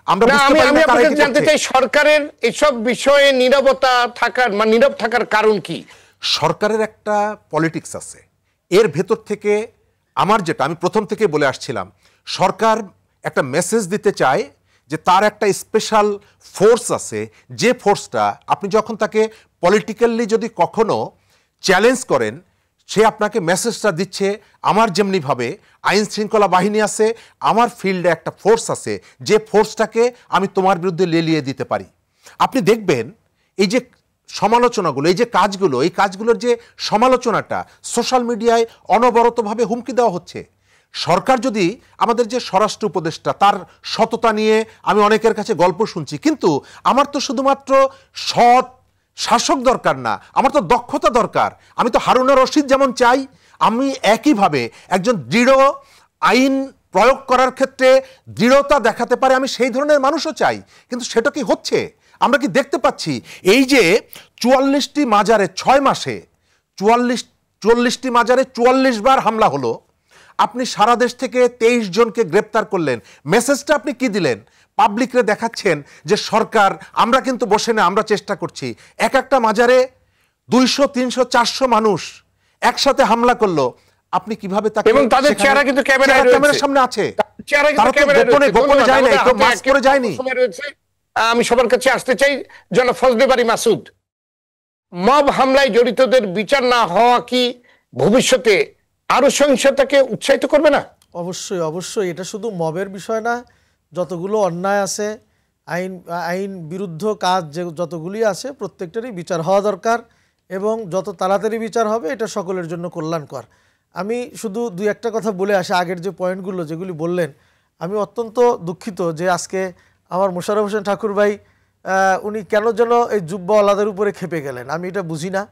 [SPEAKER 2] আমরা বুঝতে পারি না কারা কি
[SPEAKER 1] জানতে চাই সরকারের এসব বিষয়ে নীরবতা থাকার, মানে নীরব থাকার কারণ কি?
[SPEAKER 2] সরকারের একটা পলিটিক্স আছে, এর ভেতর থেকে আমার যেটা আমি প্রথম থেকে বলে আসছিলাম, সরকার একটা মেসেজ দিতে চায় যে তার একটা স্পেশাল ফোর্স আছে, যে ফোর্সটা আপনি যখন তাকে পলিটিক্যালি যদি কখনো চ্যালেঞ্জ করেন, সে আপনাকে মেসেজটা দিচ্ছে আমার যেমনিভাবে আইন শৃঙ্খলা বাহিনী আছে, আমার ফিল্ডে একটা ফোর্স আছে, যে ফোর্সটাকে আমি তোমার বিরুদ্ধে লেলিয়ে দিতে পারি। আপনি দেখবেন এই যে সমালোচনাগুলো, এই যে কাজগুলো, এই কাজগুলোর যে সমালোচনাটা সোশ্যাল মিডিয়ায় অনবরতভাবে হুমকি দেওয়া হচ্ছে। সরকার যদি, আমাদের যে স্বরাষ্ট্র উপদেষ্টা, তার সততা নিয়ে আমি অনেকের কাছে গল্প শুনছি, কিন্তু আমার তো শুধুমাত্র সৎ শাসক দরকার না, আমার তো দক্ষতা দরকার। আমি তো হারুন রশিদ যেমন চাই, আমি একইভাবে একজন দৃঢ় আইন প্রয়োগ করার ক্ষেত্রে দৃঢ়তা দেখাতে পারে, আমি সেই ধরনের মানুষও চাই। কিন্তু সেটা কি হচ্ছে? আমরা কি দেখতে পাচ্ছি? এই যে 44টি মাজারে 6 মাসে 44টি মাজারে 44 বার হামলা হলো, আপনি সারা দেশ থেকে 23 জনকে গ্রেপ্তার করলেন, মেসেজটা আপনি কি দিলেন? পাবলিকরে দেখাচ্ছেন যে সরকার, আমরা কিন্তু বসে না, আমরা চেষ্টা করছি। এক একটা মাজারে 200, 300, 400 মানুষ একসাথে হামলা করলো, আপনি কিভাবে তাকে,
[SPEAKER 1] এবং তাদের চেহারা কিন্তু
[SPEAKER 2] ক্যামেরার সামনে আছে, গোপনে যায় না, কেউ মাস্ক পরে যায়নি।
[SPEAKER 1] আমি সবার কাছে আসতে চাই, জনাব ফজলে বারী মাসুদ, মব হামলায় জড়িতদের বিচার না হওয়া কি ভবিষ্যতে আরো সহিংসতাকে উৎসাহিত করবে না?
[SPEAKER 3] অবশ্যই অবশ্যই। এটা শুধু মবের বিষয় না, যতগুলো অন্যায় আছে, আইন বিরুদ্ধ কাজ যে যতগুলি আছে, প্রত্যেকটারই বিচার হওয়া দরকার, এবং যত তাড়াতাড়ি বিচার হবে এটা সকলের জন্য কল্যাণকর। আমি শুধু 2-1টা কথা বলে আসি, আগের যে পয়েন্টগুলো যেগুলি বললেন, আমি অত্যন্ত দুঃখিত যে আজকে আমার মোশাররফ হোসেন ঠাকুর ভাই, উনি কেন যেন এই জুব্বাওয়ালাদের উপরে খেপে গেলেন। আমি এটা বুঝি না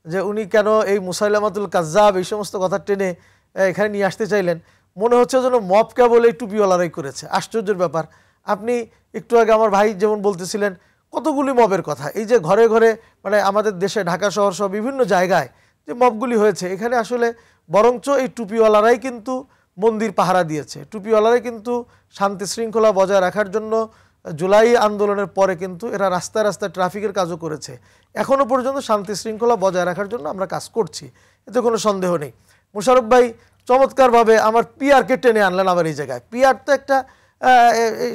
[SPEAKER 3] যে উনি কেন এই মুসাইলামাতুল কাজ্জাব এই সমস্ত কথা টেনে এখানে নিয়ে আসতে চাইলেন। মনে হচ্ছে যেন মব কেবল এই টুপিওয়ালারাই করেছে। আশ্চর্যের ব্যাপার, আপনি একটু আগে আমার ভাই যেমন বলতেছিলেন কতগুলি মবের কথা, এই যে ঘরে ঘরে, মানে আমাদের দেশে ঢাকা শহর সহ বিভিন্ন জায়গায় যে মবগুলি হয়েছে, এখানে আসলে বরঞ্চ এই টুপিওয়ালারাই কিন্তু মন্দির পাহারা দিয়েছে, টুপিওয়ালারা কিন্তু শান্তি শৃঙ্খলা বজায় রাখার জন্য জুলাই আন্দোলনের পরে কিন্তু এরা রাস্তায় রাস্তায় ট্রাফিকের কাজও করেছে। এখনও পর্যন্ত শান্তি শৃঙ্খলা বজায় রাখার জন্য আমরা কাজ করছি, এতে কোনো সন্দেহ নেই। মোশাররফ ভাই চমৎকারভাবে আমার পিআরকে টেনে আনলেন আবার এই জায়গায়। পিআর তো একটা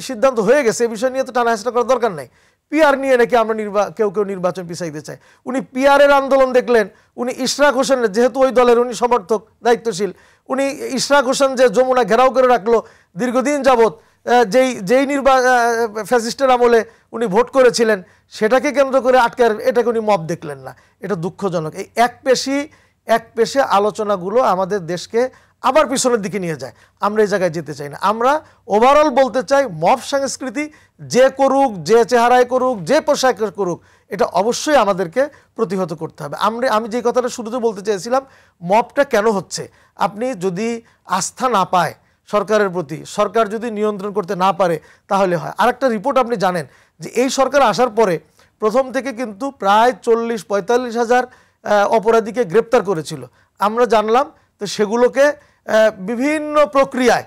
[SPEAKER 3] সিদ্ধান্ত হয়ে গেছে, এই বিষয় নিয়ে তো টানা হেঁচড়া করার দরকার নেই। পিআর নিয়ে নাকি আমরা কেউ নির্বাচন পিছাইতে চায়। উনি পিআরের আন্দোলন দেখলেন, উনি ইশরাক হোসেনের, যেহেতু ওই দলের উনি সমর্থক দায়িত্বশীল, উনি ইশরাক হোসেন যে যমুনা ঘেরাও করে রাখলো দীর্ঘদিন যাবৎ, যেই ফ্যাসিস্টের আমলে উনি ভোট করেছিলেন, সেটাকে কেন্দ্র করে আটকার, এটাকে উনি মব দেখলেন না। এটা দুঃখজনক। এই এক পেশে আলোচনাগুলো আমাদের দেশকে আবার পিছনের দিকে নিয়ে যায়। আমরা এই জায়গায় যেতে চাই না। আমরা ওভারঅল বলতে চাই, মব সংস্কৃতি যে করুক, যে চেহারায় করুক, যে পোশাকে করুক, এটা অবশ্যই আমাদেরকে প্রতিহত করতে হবে। আমি যে কথাটা শুরুতে বলতে চেয়েছিলাম, মবটা কেন হচ্ছে, আপনি যদি আস্থা না পায় সরকারের প্রতি, সরকার যদি নিয়ন্ত্রণ করতে না পারে, তাহলে হয়। আরেকটা রিপোর্ট আপনি জানেন যে এই সরকার আসার পরে প্রথম থেকে কিন্তু প্রায় 40-45 হাজার অপরাধীকে গ্রেপ্তার করেছিল। আমরা জানলাম তো সেগুলোকে বিভিন্ন প্রক্রিয়ায়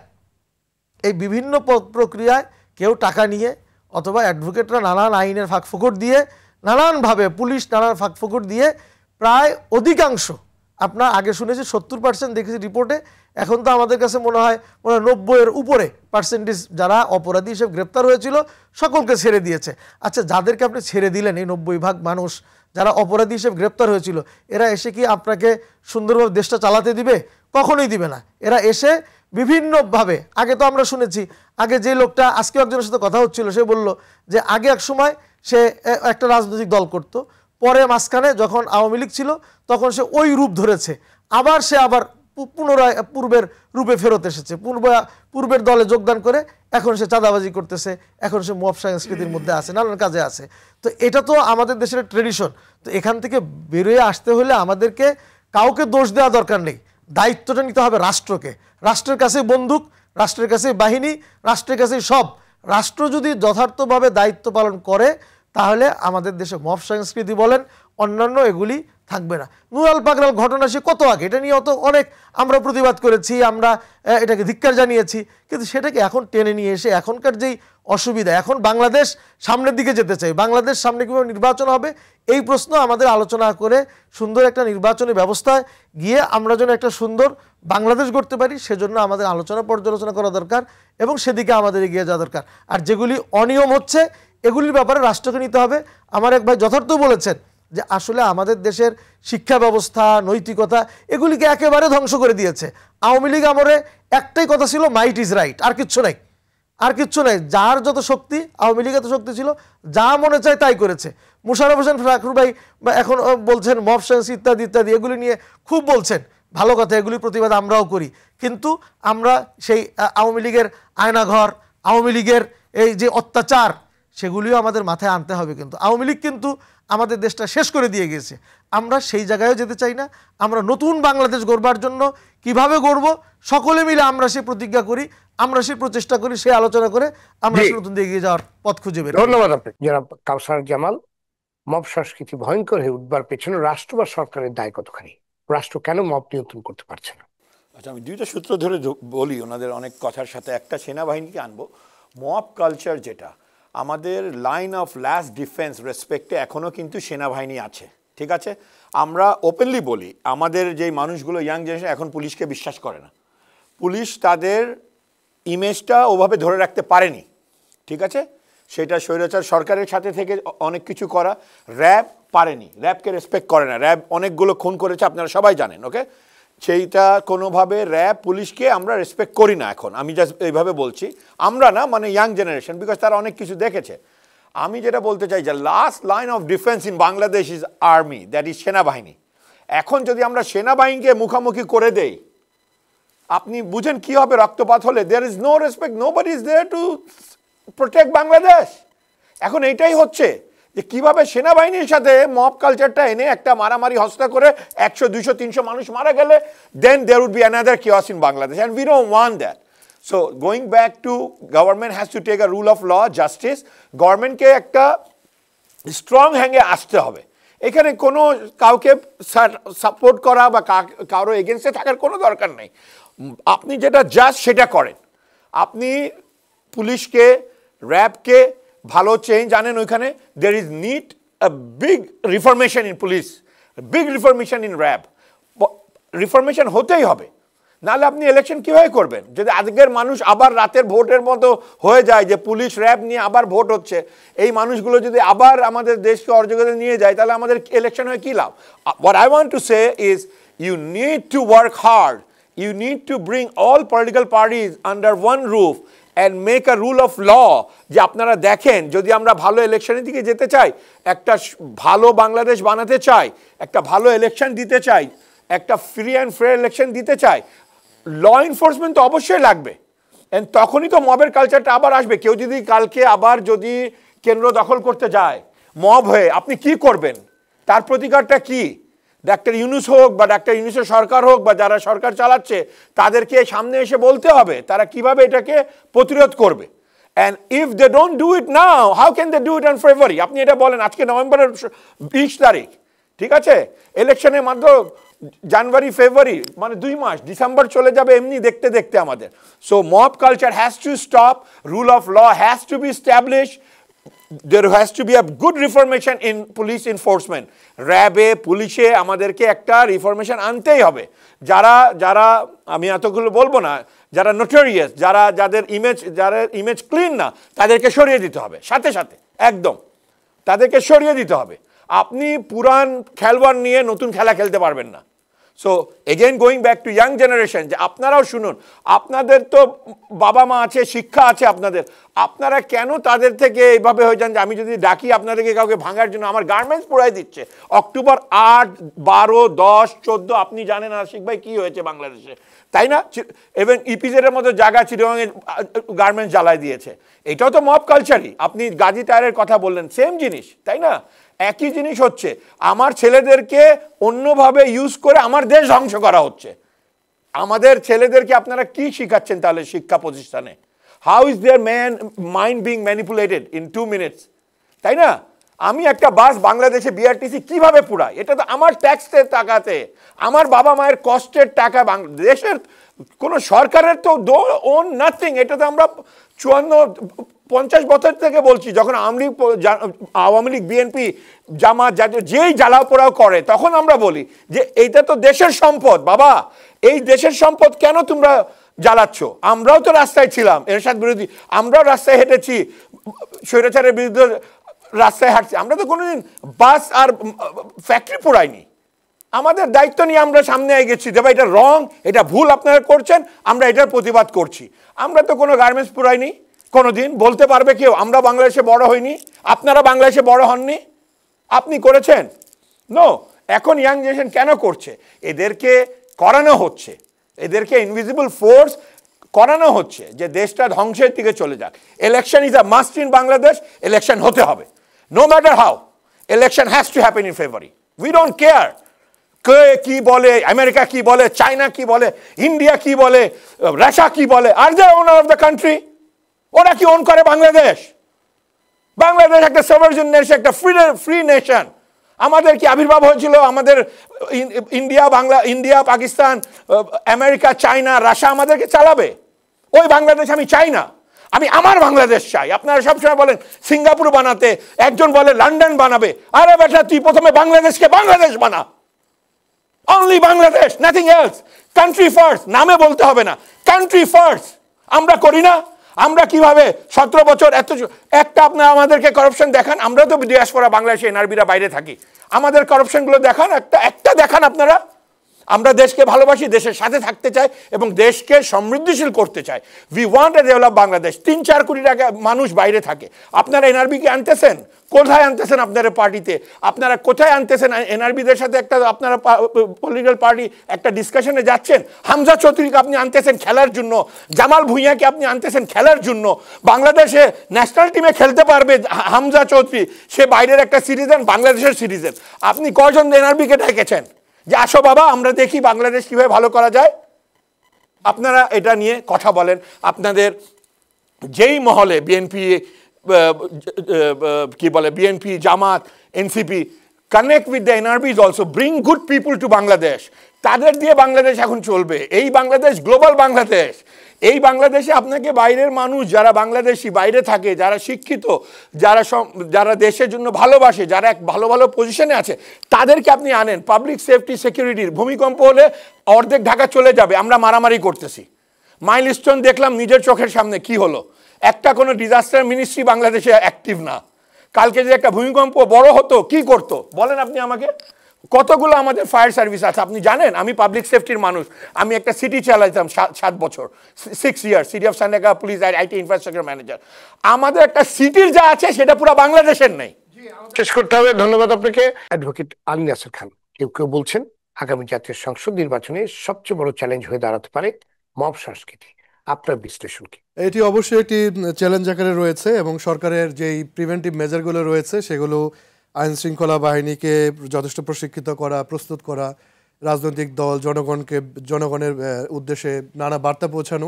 [SPEAKER 3] কেউ টাকা নিয়ে অথবা অ্যাডভোকেটরা নানান আইনের ফাঁকফোকর দিয়ে, নানানভাবে পুলিশ নানান ফাঁকফোকর দিয়ে প্রায় অধিকাংশ, আপনার আগে শুনেছি 70% দেখেছি রিপোর্টে, এখন তো আমাদের কাছে মনে হয় 90-এর উপরে পার্সেন্টেজ যারা অপরাধী হিসেবে গ্রেপ্তার হয়েছিল সকলকে ছেড়ে দিয়েছে। আচ্ছা, যাদেরকে আপনি ছেড়ে দিলেন, এই 90% মানুষ যারা অপরাধী হিসেবে গ্রেপ্তার হয়েছিল, এরা এসে কি আপনাকে সুন্দরভাবে দেশটা চালাতে দিবে? কখনোই দিবে না। এরা এসে বিভিন্নভাবে, আগে তো আমরা শুনেছি, আগে যে লোকটা, আজকে একজনের সাথে কথা হচ্ছিল, সে বলল যে আগে এক সময় সে একটা রাজনৈতিক দল করত, পরে মাঝখানে যখন আওয়ামী লীগ ছিল তখন সে ওই রূপ ধরেছে, সে আবার পুনরায় পূর্বের রূপে ফেরত এসেছে, পূর্বের দলে যোগদান করে এখন সে চাঁদাবাজি করতেছে, এখন সে মব সংস্কৃতির মধ্যে আছে, নানান কাজে আছে। তো এটা তো আমাদের দেশের ট্রেডিশন। তো এখান থেকে বেরিয়ে আসতে হলে আমাদেরকে কাউকে দোষ দেওয়া দরকার নেই, দায়িত্বটা নিতে হবে রাষ্ট্রকে। রাষ্ট্রের কাছে বন্দুক, রাষ্ট্রের কাছে বাহিনী, রাষ্ট্রের কাছে সব। রাষ্ট্র যদি যথার্থভাবে দায়িত্ব পালন করে, তাহলে আমাদের দেশে মব সংস্কৃতি বলেন, অন্যান্য এগুলি থাকবে না। নুরাল পাগড়াল ঘটনা সে কত আগে, এটা নিয়ে অনেক আমরা প্রতিবাদ করেছি, আমরা এটাকে ধিক্কার জানিয়েছি, কিন্তু সেটাকে এখন টেনে নিয়ে এসে এখনকার যেই অসুবিধা, এখন বাংলাদেশ সামনের দিকে যেতে চাই, বাংলাদেশ সামনে কীভাবে নির্বাচন হবে এই প্রশ্ন আমাদের আলোচনা করে সুন্দর একটা নির্বাচনী ব্যবস্থায় গিয়ে আমরা যেন একটা সুন্দর বাংলাদেশ গড়তে পারি, সেজন্য আমাদের আলোচনা পর্যালোচনা করা দরকার এবং সেদিকে আমাদের এগিয়ে যাওয়া দরকার। আর যেগুলি অনিয়ম হচ্ছে এগুলির ব্যাপারে রাষ্ট্রকে নিতে হবে। আমার এক ভাই যথার্থ বলেছেন যে আসলে আমাদের দেশের শিক্ষা ব্যবস্থা, নৈতিকতা, এগুলিকে একেবারে ধ্বংস করে দিয়েছে। আওয়ামী লীগ আমলে একটাই কথা ছিল, মাইট ইজ রাইট, আর কিচ্ছু নাই, যার যত শক্তি, আওয়ামী লীগের তো শক্তি ছিল, যা মনে চায় তাই করেছে। মোশাররফ হোসেন ফাখরুল ভাই এখন বলছেন মব সংস্কৃতি ইত্যাদি ইত্যাদি, এগুলি নিয়ে খুব বলছেন, ভালো কথা, এগুলির প্রতিবাদ আমরাও করি, কিন্তু আমরা সেই আওয়ামী লীগের আয়নাঘর, আওয়ামী লীগের এই যে অত্যাচার, সেগুলিও আমাদের মাথায় আনতে হবে। কিন্তু আওয়ামী লীগ কিন্তু আমাদের দেশটা শেষ করে দিয়ে গেছে, আমরা সেই জায়গায়ও যেতে চাই না। আমরা নতুন বাংলাদেশ গড়বার জন্য কিভাবে গড়ব, সকলে মিলে আমরা সেই প্রতিজ্ঞা করি, আমরা সেই প্রচেষ্টা করি, সেই আলোচনা করে আমরা নতুন দিকে এগিয়ে যাওয়ার পথ খুঁজে বের করি।
[SPEAKER 1] ধন্যবাদ আপনি জনাব কাউসার জামাল। মব সংস্কৃতি ভয়ঙ্কর হয়ে উঠবার পেছনে রাষ্ট্র বা সরকারের দায় কতখানি? রাষ্ট্র কেন মব নিয়ন্ত্রণ করতে পারছে না?
[SPEAKER 4] আচ্ছা, আমি দুইটা সূত্র ধরে বলি ওনাদের অনেক কথার সাথে। একটা, সেনাবাহিনীকে আনবো। মব কালচার যেটা, আমাদের লাইন অফ লাস্ট ডিফেন্স রেসপেক্টে এখনও কিন্তু সেনাবাহিনী আছে, ঠিক আছে? আমরা ওপেনলি বলি, আমাদের যেই মানুষগুলো, ইয়াং জেনারেশন এখন পুলিশকে বিশ্বাস করে না। পুলিশ তাদের ইমেজটা ওভাবে ধরে রাখতে পারেনি, ঠিক আছে? সেটা স্বৈরাচার সরকারের সাথে থেকে অনেক কিছু করা, র্যাব পারেনি, র্যাবকে রেসপেক্ট করে না, র্যাব অনেকগুলো খুন করেছে, আপনারা সবাই জানেন, ওকে? সেইটা কোনোভাবে র্যাব পুলিশকে আমরা রেসপেক্ট করি না এখন। আমি জাস্ট এইভাবে বলছি, আমরা না, মানে ইয়াং জেনারেশন, বিকজ তারা অনেক কিছু দেখেছে। আমি যেটা বলতে চাই যে last line of defence in Bangladesh is army, that is সেনাবাহিনী। এখন যদি আমরা সেনাবাহিনীকে মুখামুখি করে দেই, আপনি বুঝেন কি হবে রক্তপাত হলে? There is no respect, nobody is there to protect Bangladesh. এখন এইটাই হচ্ছে যে কীভাবে সেনাবাহিনীর সাথে মব কালচারটা এনে একটা মারামারি হস্তা করে 100, 200, 300 মানুষ মারা গেলে, then there would be another chaos in Bangladesh, and we don't want that. So going back to government has to take a rule of law, justice. গভর্নমেন্টকে একটা স্ট্রং হ্যাঙ্গে আসতে হবে। এখানে কোনো কাউকে সাপোর্ট করা বা কারো এগেনস্টে থাকার কোনো দরকার নেই। আপনি যেটা জাস্ট সেটা করেন। আপনি পুলিশকে, র্যাবকে ভালো চেঞ্জ আনেন ওইখানে। There is need a big reformation in police, big reformation in RAB. Reformation হতেই হবে, নাহলে আপনি ইলেকশন কীভাবে করবেন? যদি আজকের মানুষ আবার রাতের ভোটের মতো হয়ে যায় যে পুলিশ র্যাব নিয়ে আবার ভোট হচ্ছে, এই মানুষগুলো যদি আবার আমাদের দেশকে অরাজকতায় নিয়ে যায়, তাহলে আমাদের ইলেকশন হয়ে কী লাভ? What I want to say is you need to work hard, you need to bring all political parties under one roof and make a rule of law. যে আপনারা দেখেন, যদি আমরা ভালো ইলেকশনের দিকে যেতে চাই, একটা ভালো বাংলাদেশ বানাতে চাই, একটা ভালো ইলেকশন দিতে চাই, একটা ফ্রি অ্যান্ড ফেয়ার ইলেকশন দিতে চাই, ল এনফোর্সমেন্ট তো অবশ্যই লাগবে। এন্ড তখনই তো মবের কালচারটা আবার আসবে। কেউ যদি কালকে আবার যদি কেন্দ্র দখল করতে যায় মব হয়ে, আপনি কি করবেন? তার প্রতিকারটা কি? ডাক্তার ইউনূস হোক বা ডাক্তার ইউনূসের সরকার হোক বা যারা সরকার চালাচ্ছে, তাদেরকে সামনে এসে বলতে হবে তারা কিভাবে এটাকে প্রতিরোধ করবে। And if they don't do it now, how can they do it on February? আপনি এটা বলেন, আজকে নভেম্বরের 20 তারিখ, ঠিক আছে? ইলেকশনের মাত্র জানুয়ারি ফেব্রুয়ারি মানে 2 মাস, ডিসেম্বর চলে যাবে এমনি দেখতে দেখতে আমাদের। So mob culture has to stop, rule of law has to be establish, there has to be a good reformation in police enforcement. র্যাবে, পুলিশে আমাদেরকে একটা রিফরমেশন আনতেই হবে। যারা যারা আমি এতগুলো বলবো না, যারা নোটোরিয়াস, যাদের ইমেজ ক্লিন না, তাদেরকে সরিয়ে দিতে হবে সাথে সাথে, একদম তাদেরকে সরিয়ে দিতে হবে। আপনি পুরান খেলোয়াড় নিয়ে নতুন খেলা খেলতে পারবেন না। So again going back too young generation, যে আপনারাও শুনুন, আপনাদের তো বাবা মা আছে, শিক্ষা আছে আপনাদের, আপনারা কেন তাদের থেকে এইভাবে হয়ে যান যে আমি যদি ডাকি আপনাদেরকে কাউকে ভাঙার জন্য, আমার গার্মেন্টস পুরাই দিচ্ছে। অক্টোবর 8, 12, 10, 14 আপনি জানেন আশিক ভাই কী হয়েছে বাংলাদেশে, তাই না? ইভেন ইপিজেডের মতো জায়গা চিটাগাংয়ে গার্মেন্টস জ্বালায় দিয়েছে। এটাও তো মব কালচারই। আপনি গাজী টায়ারের কথা বললেন, সেম জিনিস, তাই না? একই জিনিস হচ্ছে। আমার ছেলেদেরকে অন্যভাবে ইউজ করে আমার দেশ ধ্বংস করা হচ্ছে। আমাদের ছেলেদেরকে আপনারা কি শিখাচ্ছেন তাহলে শিক্ষা প্রতিষ্ঠানে? How is there mind being manipulated in 2 minutes, তাই না? আমি একটা বাস বাংলাদেশে বিআরটিসি কিভাবে পুরাই? এটা তো আমার ট্যাক্সের টাকাতে, আমার বাবা মায়ের কষ্টের টাকা। দেশের কোনো সরকারের তো ওন নাথিং। এটা তো আমরা 50 বছর থেকে বলছি, যখন আওয়ামী লীগ, বিএনপি, জামাত, জাতীয় যেই জ্বালাও পোড়াও করে, তখন আমরা বলি যে এইটা তো দেশের সম্পদ। বাবা, এই দেশের সম্পদ কেন তোমরা জ্বালাচ্ছ? আমরাও তো রাস্তায় ছিলাম, এরশাদ বিরোধী, আমরাও রাস্তায় হেঁটেছি, স্বৈরাচারের বিরুদ্ধে রাস্তায় হাঁটছি। আমরা তো কোনোদিন বাস আর ফ্যাক্টরি পোড়াইনি। আমাদের দায়িত্ব নিয়ে আমরা সামনে এগেছি যে ভাই এটা রং, এটা ভুল আপনারা করছেন, আমরা এটার প্রতিবাদ করছি। আমরা তো কোনো গার্মেন্টস পুরাইনি কোনোদিন। বলতে পারবে কেউ আমরা বাংলাদেশে বড় হইনি? আপনারা বাংলাদেশে বড় হননি? আপনি করেছেন? নো। এখন ইয়াং জেনারেশন কেন করছে? এদেরকে করানো হচ্ছে, এদেরকে ইনভিজিবল ফোর্স করানো হচ্ছে যে দেশটা ধ্বংসের দিকে চলে যাক। Election is a must in Bangladesh. Election হতে হবে, no matter how. Election has to happen in February. We don't care কে কি বলে, আমেরিকা কি বলে, চায়না কি বলে, ইন্ডিয়া কি বলে, রাশিয়া কি বলে। আর দে ওনার অফ দ্য কান্ট্রি? ওরা কি ওন করে বাংলাদেশ? বাংলাদেশ একটা সভার্জিন নেশন, একটা ফ্রি নেশন। আমাদের কি আবির্ভাব হয়েছিল? আমাদের India, Pakistan, America, China, Russia আমাদেরকে চালাবে? ওই বাংলাদেশ আমি চাই না। আমি আমার বাংলাদেশ চাই। আপনারা সবসময় বলেন সিঙ্গাপুর বানাতে, একজন বলে লন্ডন বানাবে। আরে বেটা, তুই প্রথমে বাংলাদেশকে বাংলাদেশ বানা। Only Bangladesh, nothing else. Country first, নামে বলতে হবে না, কান্ট্রি ফার্স্ট। আমরা করি না? আমরা কিভাবে 17 বছর একটা আপনারা আমাদেরকে কারাপশন দেখান। আমরা তো ডিয়াসপোরা, বাংলাদেশে এনআরবিরা বাইরে থাকি, আমাদের কারাপশনগুলো দেখান, একটা দেখান আপনারা। আমরা দেশকে ভালোবাসি, দেশের সাথে থাকতে চাই এবং দেশকে সমৃদ্ধিশীল করতে চাই। We want a develop Bangladesh. 3-4 কোটি টাকা মানুষ বাইরে থাকে। আপনারা এনআরবিকে আনতেছেন কোথায়? আনতেছেন আপনারা পার্টিতে? আপনারা কোথায় আনতেছেন এনআরবিদের সাথে? একটা আপনারা পলিটিক্যাল পার্টি একটা ডিসকাশনে যাচ্ছেন। হামজা চৌধুরীকে আপনি আনতেছেন খেলার জন্য, জামাল ভুঁইয়াকে আপনি আনতেছেন খেলার জন্য। বাংলাদেশে ন্যাশনাল টিমে খেলতে পারবে হামজা চৌধুরী, সে বাইরের একটা সিটিজেন, বাংলাদেশের সিটিজেন। আপনি কয়জন এনআরবিকে ডেকেছেন যে আসো বাবা আমরা দেখি বাংলাদেশ কীভাবে ভালো করা যায়? আপনারা এটা নিয়ে কথা বলেন। আপনাদের যেই মহলে বিএনপি, কি বলে, BNP, Jamaat, NCP, connect with the NRBs also, bring good people to Bangladesh, তাদের দিয়ে বাংলাদেশ এখন চলবে। এই বাংলাদেশ গ্লোবাল বাংলাদেশ। এই বাংলাদেশে আপনাকে বাইরের মানুষ যারা বাংলাদেশি বাইরে থাকে, যারা শিক্ষিত, যারা দেশের জন্য ভালোবাসে, যারা এক ভালো ভালো পজিশনে আছে, তাদেরকে আপনি আনেন। পাবলিক সেফটি সিকিউরিটির ভূমিকম্প হলে অর্ধেক ঢাকা চলে যাবে, আমরা মারামারি করতেছি। মাইলস্টোন দেখলাম নিজের চোখের সামনে, কি হলো? একটা কোনো ডিজাস্টার মিনিস্ট্রি বাংলাদেশে অ্যাক্টিভ না। কালকে যে একটা ভূমিকম্প বড় হতো, কি করতো বলেন আপনি আমাকে? কতগুলো আমাদের ফায়ার সার্ভিস আছে আপনি জানেন? আমি পাবলিক সেফটির মানুষ, আমি একটা সিটি চালাইতাম 7 বছর, 6 ইয়ার, সিটি অফ সান্ডাকা পুলিশ আইটি ইনফ্রাস্ট্রাকচার ম্যানেজার। আমাদের একটা সিটির যা আছে সেটা পুরো বাংলাদেশের নেই।
[SPEAKER 1] শেষ করতে হবে। ধন্যবাদ আপনাকে। অ্যাডভোকেট আলী নাসের খান, কেউ কেউ বলছেন আগামী জাতীয় সংসদ নির্বাচনে সবচেয়ে বড় চ্যালেঞ্জ হয়ে দাঁড়াতে পারে মব সংস্কৃতি, আপনার বিশ্লেষণ কি?
[SPEAKER 5] এটি অবশ্যই একটি চ্যালেঞ্জ আকারে রয়েছে এবং সরকারের যেই প্রিভেন্টিভ মেজারগুলো রয়েছে সেগুলো আইন শৃঙ্খলা বাহিনীকে যথেষ্ট প্রশিক্ষিত করা, প্রস্তুত করা, রাজনৈতিক দল জনগণের উদ্দেশ্যে নানা বার্তা পৌঁছানো,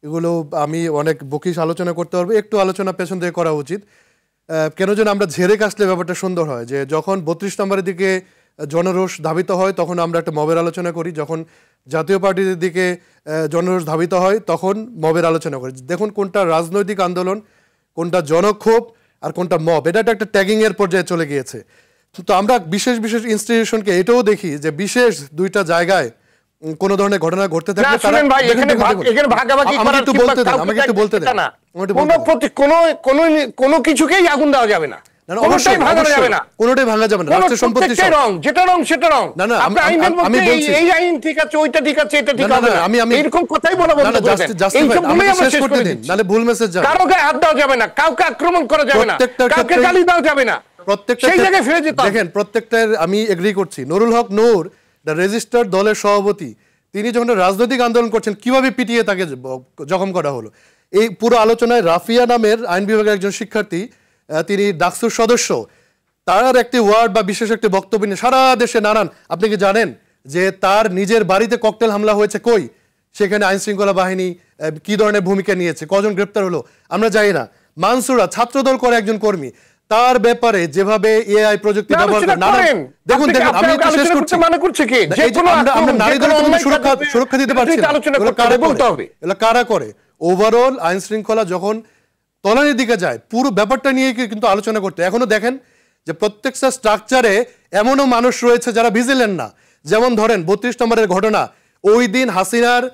[SPEAKER 5] এগুলো আমি অনেক বকিশ আলোচনা করতে পারবো। একটু আলোচনা পেছন থেকে করা উচিত। কেন যেন আমরা ঝেড়ে কাশলে ব্যাপারটা সুন্দর হয়, যে যখন 32 নম্বরের দিকে জনরোষ ধাবিত হয় তখন আমরা একটা মবের আলোচনা করি, যখন জাতীয় পার্টির দিকে জনরোষ ধাবিত হয় তখন মবের আলোচনা করি। দেখুন কোনটা রাজনৈতিক আন্দোলন, কোনটা জনক্ষোভ আর কোনটা মব, এটা একটা ট্যাগিং এর পর্যায়ে চলে গিয়েছে। তো আমরা বিশেষ বিশেষ ইনস্টিটিউশনকে এটাও দেখি যে বিশেষ দুইটা জায়গায় কোনো ধরনের ঘটনা ঘটতে থাকলে
[SPEAKER 1] কোনো কিছুকেই আগুন দেওয়া যাবে না, কোনোটাই ভাঙা যাবে না,
[SPEAKER 5] কোনোটাই ভাঙা যাবে না। রাষ্ট্রের সম্পত্তি রং,
[SPEAKER 1] যেটা রং সেটা রং। না না, আমি বলছি এই আইন ঠিক আছে, ওইটা ঠিক আছে, এটা ঠিক হবে না, আমি এরকম কথাই বলা বন্ধ করে দেন। এইসব বলেই আমরা শেষ করে দিন,
[SPEAKER 5] নালে ভুল মেসেজ যাবে।
[SPEAKER 1] কারো গায়ে হাত দেওয়া যাবে না, কাউকে আক্রমণ করা যাবে না, কাউকে গালি দেওয়া যাবে না, সেই জায়গায় ফিরে যেতে হবে।
[SPEAKER 5] দেখেন প্রত্যেকটার আমি এগ্রি করছি। নুরুল হক নূর, দ্য রেজিস্টার্ড দলের সভাপতি, তিনি যখন রাজনৈতিক আন্দোলন করছেন কিভাবে পিটিয়ে তাকে জখম করা হলো। এই পুরো আলোচনায় রাফিয়া নামের আইন বিভাগের একজন শিক্ষার্থী, তিনি ডাকসুর সদস্য, তার একটি ওয়ার্ড বা বিশেষ একটি বক্তব্য নিয়ে সারা দেশে নানান, আপনি কি জানেন যে তার নিজের বাড়িতে ককটেল হামলা হয়েছে? কই সেখানে আইন শৃঙ্খলা বাহিনী কি ধরনের ভূমিকা নিয়েছে, কজন গ্রেপ্তার হলো আমরা জানি না। মানসুরা ছাত্রদল করে একজন কর্মী, তার ব্যাপারে যেভাবে এআই প্রযুক্তি ব্যবহার করে নানান, দেখুন দেখুন আমি একটু শেষ করছি, আমরা নারীদের কোনো সুরক্ষা দিতে পারছি না, এগুলো কারা করে? ওভারঅল আইন শৃঙ্খলা যখন তলানির দিকে যায় পুরো ব্যাপারটা নিয়ে কিন্তু আলোচনা করতে। এখনো দেখেন যে প্রত্যেকটা স্ট্রাকচারে এমনও মানুষ রয়েছে যারা ভিজিলেন্ট না। যেমন ধরেন 32 নম্বরের ঘটনা, ওই দিন হাসিনার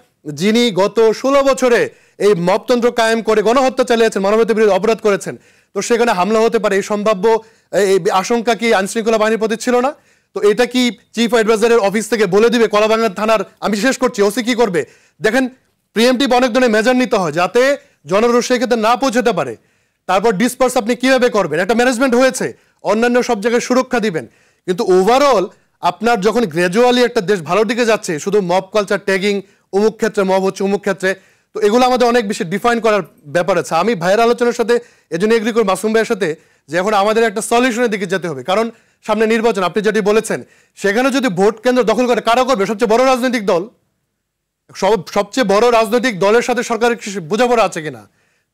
[SPEAKER 5] যিনি গত 16 বছরে এই মবতন্ত্র কায়েম করে গণহত্যা চালিয়েছেন, মানবতার বিরুদ্ধে অপরাধ করেছেন, তো সেখানে হামলা হতে পারে এই সম্ভাব্য এই আশঙ্কা কি আইন শৃঙ্খলা বাহিনীর প্রতি ছিল না? তো এটা কি চিফ অ্যাডভাইজারের অফিস থেকে বলে দিবে কলাবাগান থানার, আমি শেষ করছি, ওসি কি করবে? দেখেন প্রিএমটিভ অনেক ধরনের মেজার নিতে হয় যাতে জনরোষ সেক্ষেত্রে না পৌঁছতে পারে। তারপর ডিসপার্স আপনি কিভাবে করবেন, একটা ম্যানেজমেন্ট হয়েছে, অন্যান্য সব জায়গায় সুরক্ষা দিবেন। কিন্তু ওভারঅল আপনার যখন গ্র্যাজুয়ালি একটা দেশ ভালোর দিকে যাচ্ছে, শুধু মব কালচার ট্যাগিং, অমুক ক্ষেত্রে মব হচ্ছে, অমুক ক্ষেত্রে, তো এগুলো আমাদের অনেক বেশি ডিফাইন করার ব্যাপার আছে। আমি ভাইয়ের আলোচনার সাথে এজন্য এগ্রি করি মাসুম ভাইয়ের সাথে যে এখন আমাদের একটা সলিউশনের দিকে যেতে হবে, কারণ সামনে নির্বাচন, আপনি যেটি বলেছেন সেখানে যদি ভোট কেন্দ্র দখল করে কারা করবে? সবচেয়ে বড় রাজনৈতিক দল। সবচেয়ে বড় রাজনৈতিক দলের সাথে সরকারের বোঝাপড়া আছে কিনা?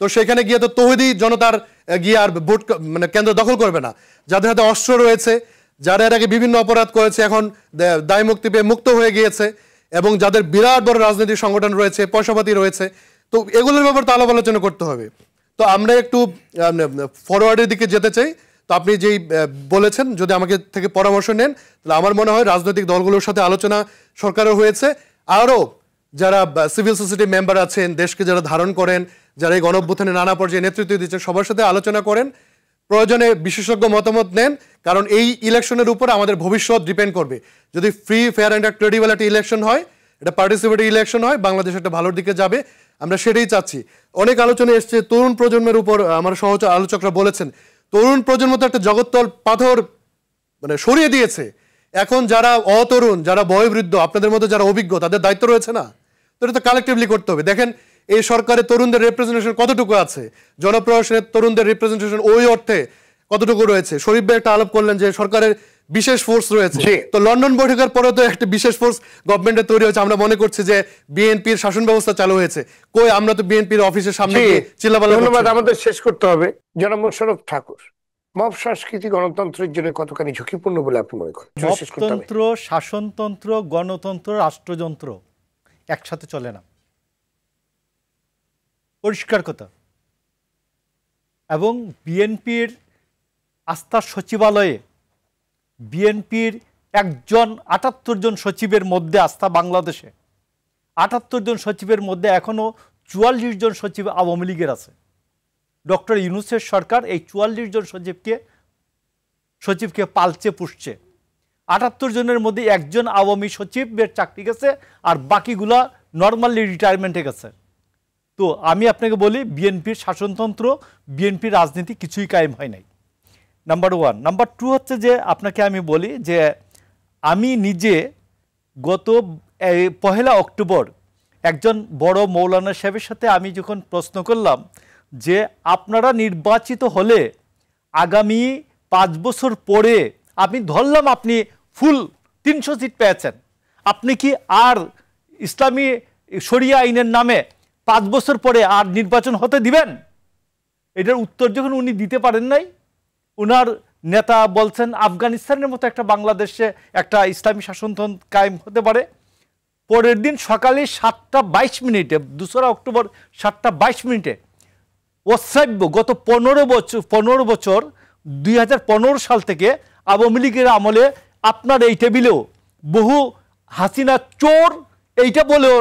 [SPEAKER 5] তো সেখানে গিয়ে তো তৌহিদি জনতার গিয়ে আর ভোট মানে কেন্দ্র দখল করবে না। যাদের হাতে অস্ত্র রয়েছে, যারা এর আগে বিভিন্ন অপরাধ করেছে, এখন দায় মুক্তি পেয়ে মুক্ত হয়ে গিয়েছে, এবং যাদের বিরাট বড় রাজনৈতিক সংগঠন রয়েছে, পয়সাপাতি রয়েছে, তো এগুলোর ব্যাপারে তো আলাপ আলোচনা করতে হবে। তো আমরা একটু ফরওয়ার্ডের দিকে যেতে চাই। তো আপনি যেই বলেছেন যদি আমাকে থেকে পরামর্শ নেন, তাহলে আমার মনে হয় রাজনৈতিক দলগুলোর সাথে আলোচনা সরকারও হয়েছে, আরও যারা সিভিল সোসাইটি মেম্বার আছেন, দেশকে যারা ধারণ করেন, যারা এই গণঅভ্যুত্থানে নানা পর্যায়ে নেতৃত্ব দিচ্ছেন, সবার সাথে আলোচনা করেন, প্রয়োজনে বিশেষজ্ঞ মতামত নেন, কারণ এই ইলেকশনের উপর আমাদের ভবিষ্যৎ ডিপেন্ড করবে। যদি ফ্রি, ফেয়ার অ্যান্ড ক্রেডিবল একটা ইলেকশন হয়, এটা পার্টিসিপেটিভ ইলেকশন হয়, বাংলাদেশ একটা ভালোর দিকে যাবে, আমরা সেটাই চাচ্ছি। অনেক আলোচনা এসছে তরুণ প্রজন্মের উপর, আমার সহ আলোচকরা বলেছেন তরুণ প্রজন্ম তো একটা জগত্তল পাথর মানে সরিয়ে দিয়েছে। এখন যারা অতরুণ, যারা বয়োবৃদ্ধ, আপনাদের মধ্যে যারা অভিজ্ঞ, তাদের দায়িত্ব রয়েছে না? তো এটা তো কালেক্টিভলি করতে হবে। দেখেন এই সরকারে তরুণদের রিপ্রেজেন্টেশন কতটুকু আছে, জনপ্রশাসনের তরুণদের রিপ্রেজেন্টেশন ওই অর্থে কতটুকু রয়েছে? শরীফ ভাই একটা আলাপ করলেন যে সরকারের বিশেষ ফোর্স রয়েছে, তো লন্ডন বৈঠকের পরে তো একটা বিশেষ ফোর্স গভর্নমেন্টের তৈরি হয়েছে। আমরা মনে করছি যে বিএনপির শাসন ব্যবস্থা চালু হয়েছে, কই আমরা তো বিএনপির অফিসের সামনে চিল্লাপাল্লা।
[SPEAKER 1] ধন্যবাদ, আমাদের শেষ করতে হবে। জনাব মোশাররফ ঠাকুর, মব সংস্কৃতি গণতন্ত্রের জন্য কতখানি ঝুঁকিপূর্ণ বলে আপনি মনে করেন? শেষ করতে হবে।
[SPEAKER 6] মবতন্ত্র, শাসনতন্ত্র, গণতন্ত্র, রাষ্ট্রযন্ত্র একসাথে চলে না, পরিষ্কার কথা। এবং বিএনপির আস্থার সচিবালয়ে বিএনপির 78 জন সচিবের মধ্যে আস্থা বাংলাদেশে 78 জন সচিবের মধ্যে এখনো 44 জন সচিব আওয়ামী লীগের আছে। ডক্টর ইউনূসের সরকার এই 44 জন সচিবকে পালচে পুষছে। 78 জনের মধ্যে একজন আওয়ামী সচিবের চাকরি গেছে, আর বাকিগুলা নর্মালি রিটায়ারমেন্টে গেছে। তো আমি আপনাকে বলি, বিএনপির শাসনতন্ত্র, বিএনপির রাজনীতি কিছুই কায়েম হয় নাই, নাম্বার 1। নাম্বার 2 হচ্ছে যে আপনাকে আমি বলি যে আমি নিজে গত 1 অক্টোবর একজন বড় মৌলানা সাহেবের সাথে আমি যখন প্রশ্ন করলাম যে আপনারা নির্বাচিত হলে আগামী 5 বছর পরে, আমি ধরলাম আপনি ফুল 300 সিট পেয়েছেন, আপনি কি আর ইসলামী শরিয়া আইনের নামে 5 বছর পরে আর নির্বাচন হতে দিবেন? এটার উত্তর যখন উনি দিতে পারেন নাই, উনার নেতা বলছেন আফগানিস্তানের মতো একটা বাংলাদেশে একটা ইসলামী শাসনতন্ত্র কায়েম হতে পারে। পরের দিন সকালে 7:22 2 অক্টোবর 7:22 অশ্রাব্য গত 15 বছর 2015 সাল থেকে আওয়ামী লীগের আমলে আপনার এই টেবিলেও বহু হাসিনা চোর এইটা বলেও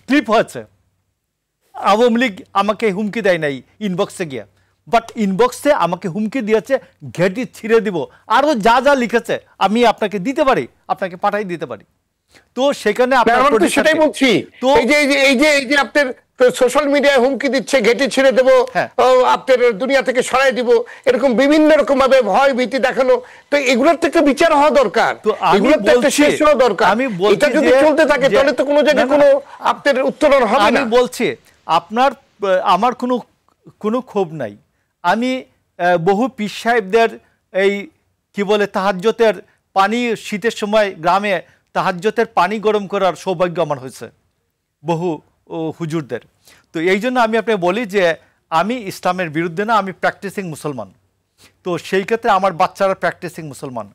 [SPEAKER 6] ক্লিপ হয়েছে। আওয়ামী লীগ আমাকে হুমকি দেয় নাই ইনবক্সে গিয়া, বাট ইনবক্সে আমাকে হুমকি দিয়েছে ঘেঁটি ছিঁড়ে দিব, আরো যা যা লিখেছে আমি আপনাকে দিতে পারি, আপনাকে পাঠাই দিতে পারি। তো সেখানে
[SPEAKER 1] সেটাই বলছি, তো এই যে আপনার সোশ্যাল মিডিয়ায় হুমকি দিচ্ছে ঘেঁটি ছিঁড়ে দেবো, আপনার দুনিয়া থেকে সরাই দিব, এরকম বিভিন্ন রকম ভাবে ভয় ভীতি দেখানো, তো এগুলোর থেকে বিচার হওয়া দরকার, এগুলোর একটা শেষ হওয়া দরকার। এটা যদি চলতে থাকে তাহলে তো কোনো জায়গায় কোনো আপনার উত্তরণ হবে না।
[SPEAKER 6] আমি বলছি আমার কোনো ক্ষোভ নাই। আমি বহু পীর সাহেবদের এই কি বলে তাহাজ্জুদের পানি, শীতের সময় গ্রামে তাহাজ্জুদের পানি গরম করার সৌভাগ্য আমার হয়েছে, বহু হুজুরদের। তো এই জন্য আমি আপনাকে বলি যে আমি ইসলামের বিরুদ্ধে না, আমি প্র্যাকটিসিং মুসলমান। তো সেই ক্ষেত্রে আমার বাচ্চারা প্র্যাকটিসিং মুসলমান।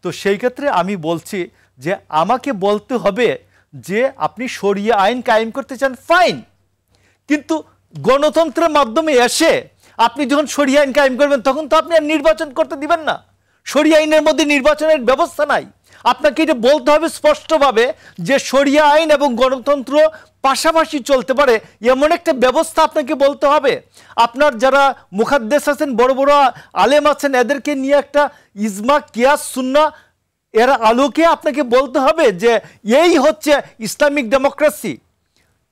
[SPEAKER 6] তো সেই ক্ষেত্রে আমি বলছি যে আমাকে বলতে হবে যে আপনি শরিয়া আইন কায়েম করতে চান, ফাইন, কিন্তু গণতন্ত্রের মাধ্যমে এসে আপনি যখন শরিয়া আইন কায়েম করবেন তখন তো আপনি আর নির্বাচন করতে দিবেন না। শরিয়া আইনের মধ্যে নির্বাচনের ব্যবস্থা নাই। আপনাকে এটা বলতে হবে স্পষ্টভাবে যে শরিয়া আইন এবং গণতন্ত্র পাশাপাশি চলতে পারে এমন একটা ব্যবস্থা আপনাকে বলতে হবে। আপনার যারা মুহাদ্দিস আছেন, বড় বড় আলেম আছেন, এদেরকে নিয়ে একটা ইজমা, কিয়াস, সুন্নাহ এর আলোকে আপনাকে বলতে হবে যে এই হচ্ছে ইসলামিক ডেমোক্রেসি,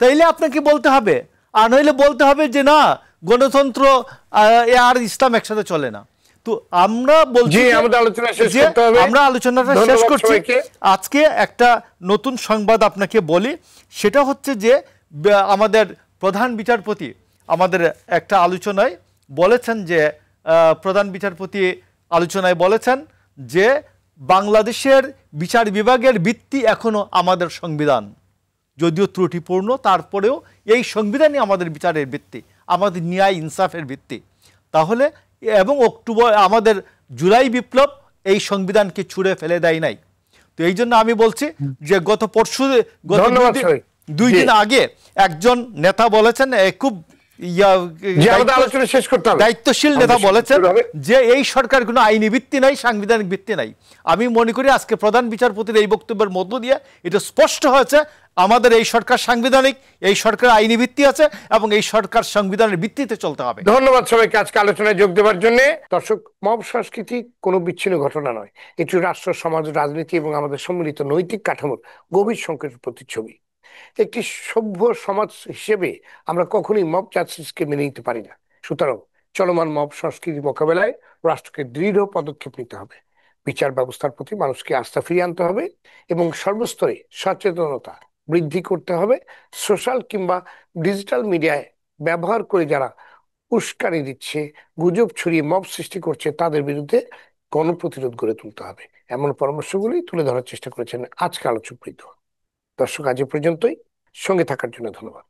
[SPEAKER 6] তাইলে আপনাকে বলতে হবে। আর নইলে বলতে হবে যে না, গণতন্ত্র আর ইসলাম একসাথে চলে না। তো আমরা বলছি আমরা আলোচনাটা শেষ করছি। আজকে একটা নতুন সংবাদ আপনাকে বলি, সেটা হচ্ছে যে আমাদের প্রধান বিচারপতি আমাদের একটা আলোচনায় বলেছেন যে প্রধান বিচারপতি আলোচনায় বলেছেন যে বাংলাদেশের বিচার বিভাগের ভিত্তি এখনো আমাদের সংবিধান, যদিও ত্রুটিপূর্ণ, তারপরেও এই সংবিধানই আমাদের বিচারের ভিত্তি, আমাদের ন্যায় ইনসাফের ভিত্তি। তাহলে এবং আমাদের জুলাই বিপ্লব এই সংবিধানকে ছুঁড়ে ফেলে দেয় নাই। তো এই জন্য আমি বলছি যে গত 2 দিন আগে একজন নেতা বলেছেন, খুব দায়িত্বশীল নেতা বলেছেন যে এই সরকার কোনো আইনি ভিত্তি নাই, সাংবিধানিক ভিত্তি নাই। আমি মনে করি আজকে প্রধান বিচারপতির এই বক্তব্যের মধ্য দিয়ে এটা স্পষ্ট হয়েছে আমাদের এই সরকার সাংবিধানিক, এই সরকার আইনি ভিত্তি আছে এবং এই সরকার সংবিধানের ভিত্তিতে চলতে হবে।
[SPEAKER 1] ধন্যবাদ সবাইকে আজকে আলোচনায় যোগ দেওয়ার জন্য। দর্শক, মব সংস্কৃতি কোনো বিচ্ছিন্ন ঘটনা নয়, এটি রাষ্ট্র, সমাজ, রাজনীতি এবং আমাদের সম্মিলিত নৈতিক কাঠামোর গভীর সংকটের প্রতিচ্ছবি। একটি সভ্য সমাজ হিসেবে আমরা কখনোই মব জাস্টিসকে মেনে নিতে পারি না। সুতরাং চলমান মব সংস্কৃতি মোকাবেলায় রাষ্ট্রকে দৃঢ় পদক্ষেপ নিতে হবে, বিচার ব্যবস্থার প্রতি মানুষকে আস্থা ফিরিয়ে আনতে হবে এবং সর্বস্তরে সচেতনতা বৃদ্ধি করতে হবে। সোশ্যাল কিংবা ডিজিটাল মিডিয়ায় ব্যবহার করে যারা উস্কানি দিচ্ছে, গুজব ছড়িয়ে মব সৃষ্টি করছে, তাদের বিরুদ্ধে গণপ্রতিরোধ গড়ে তুলতে হবে। এমন পরামর্শগুলি তুলে ধরার চেষ্টা করেছেন আজকে আলোচকবৃন্দ। দর্শক, আজ পর্যন্তই। সঙ্গে থাকার জন্য ধন্যবাদ।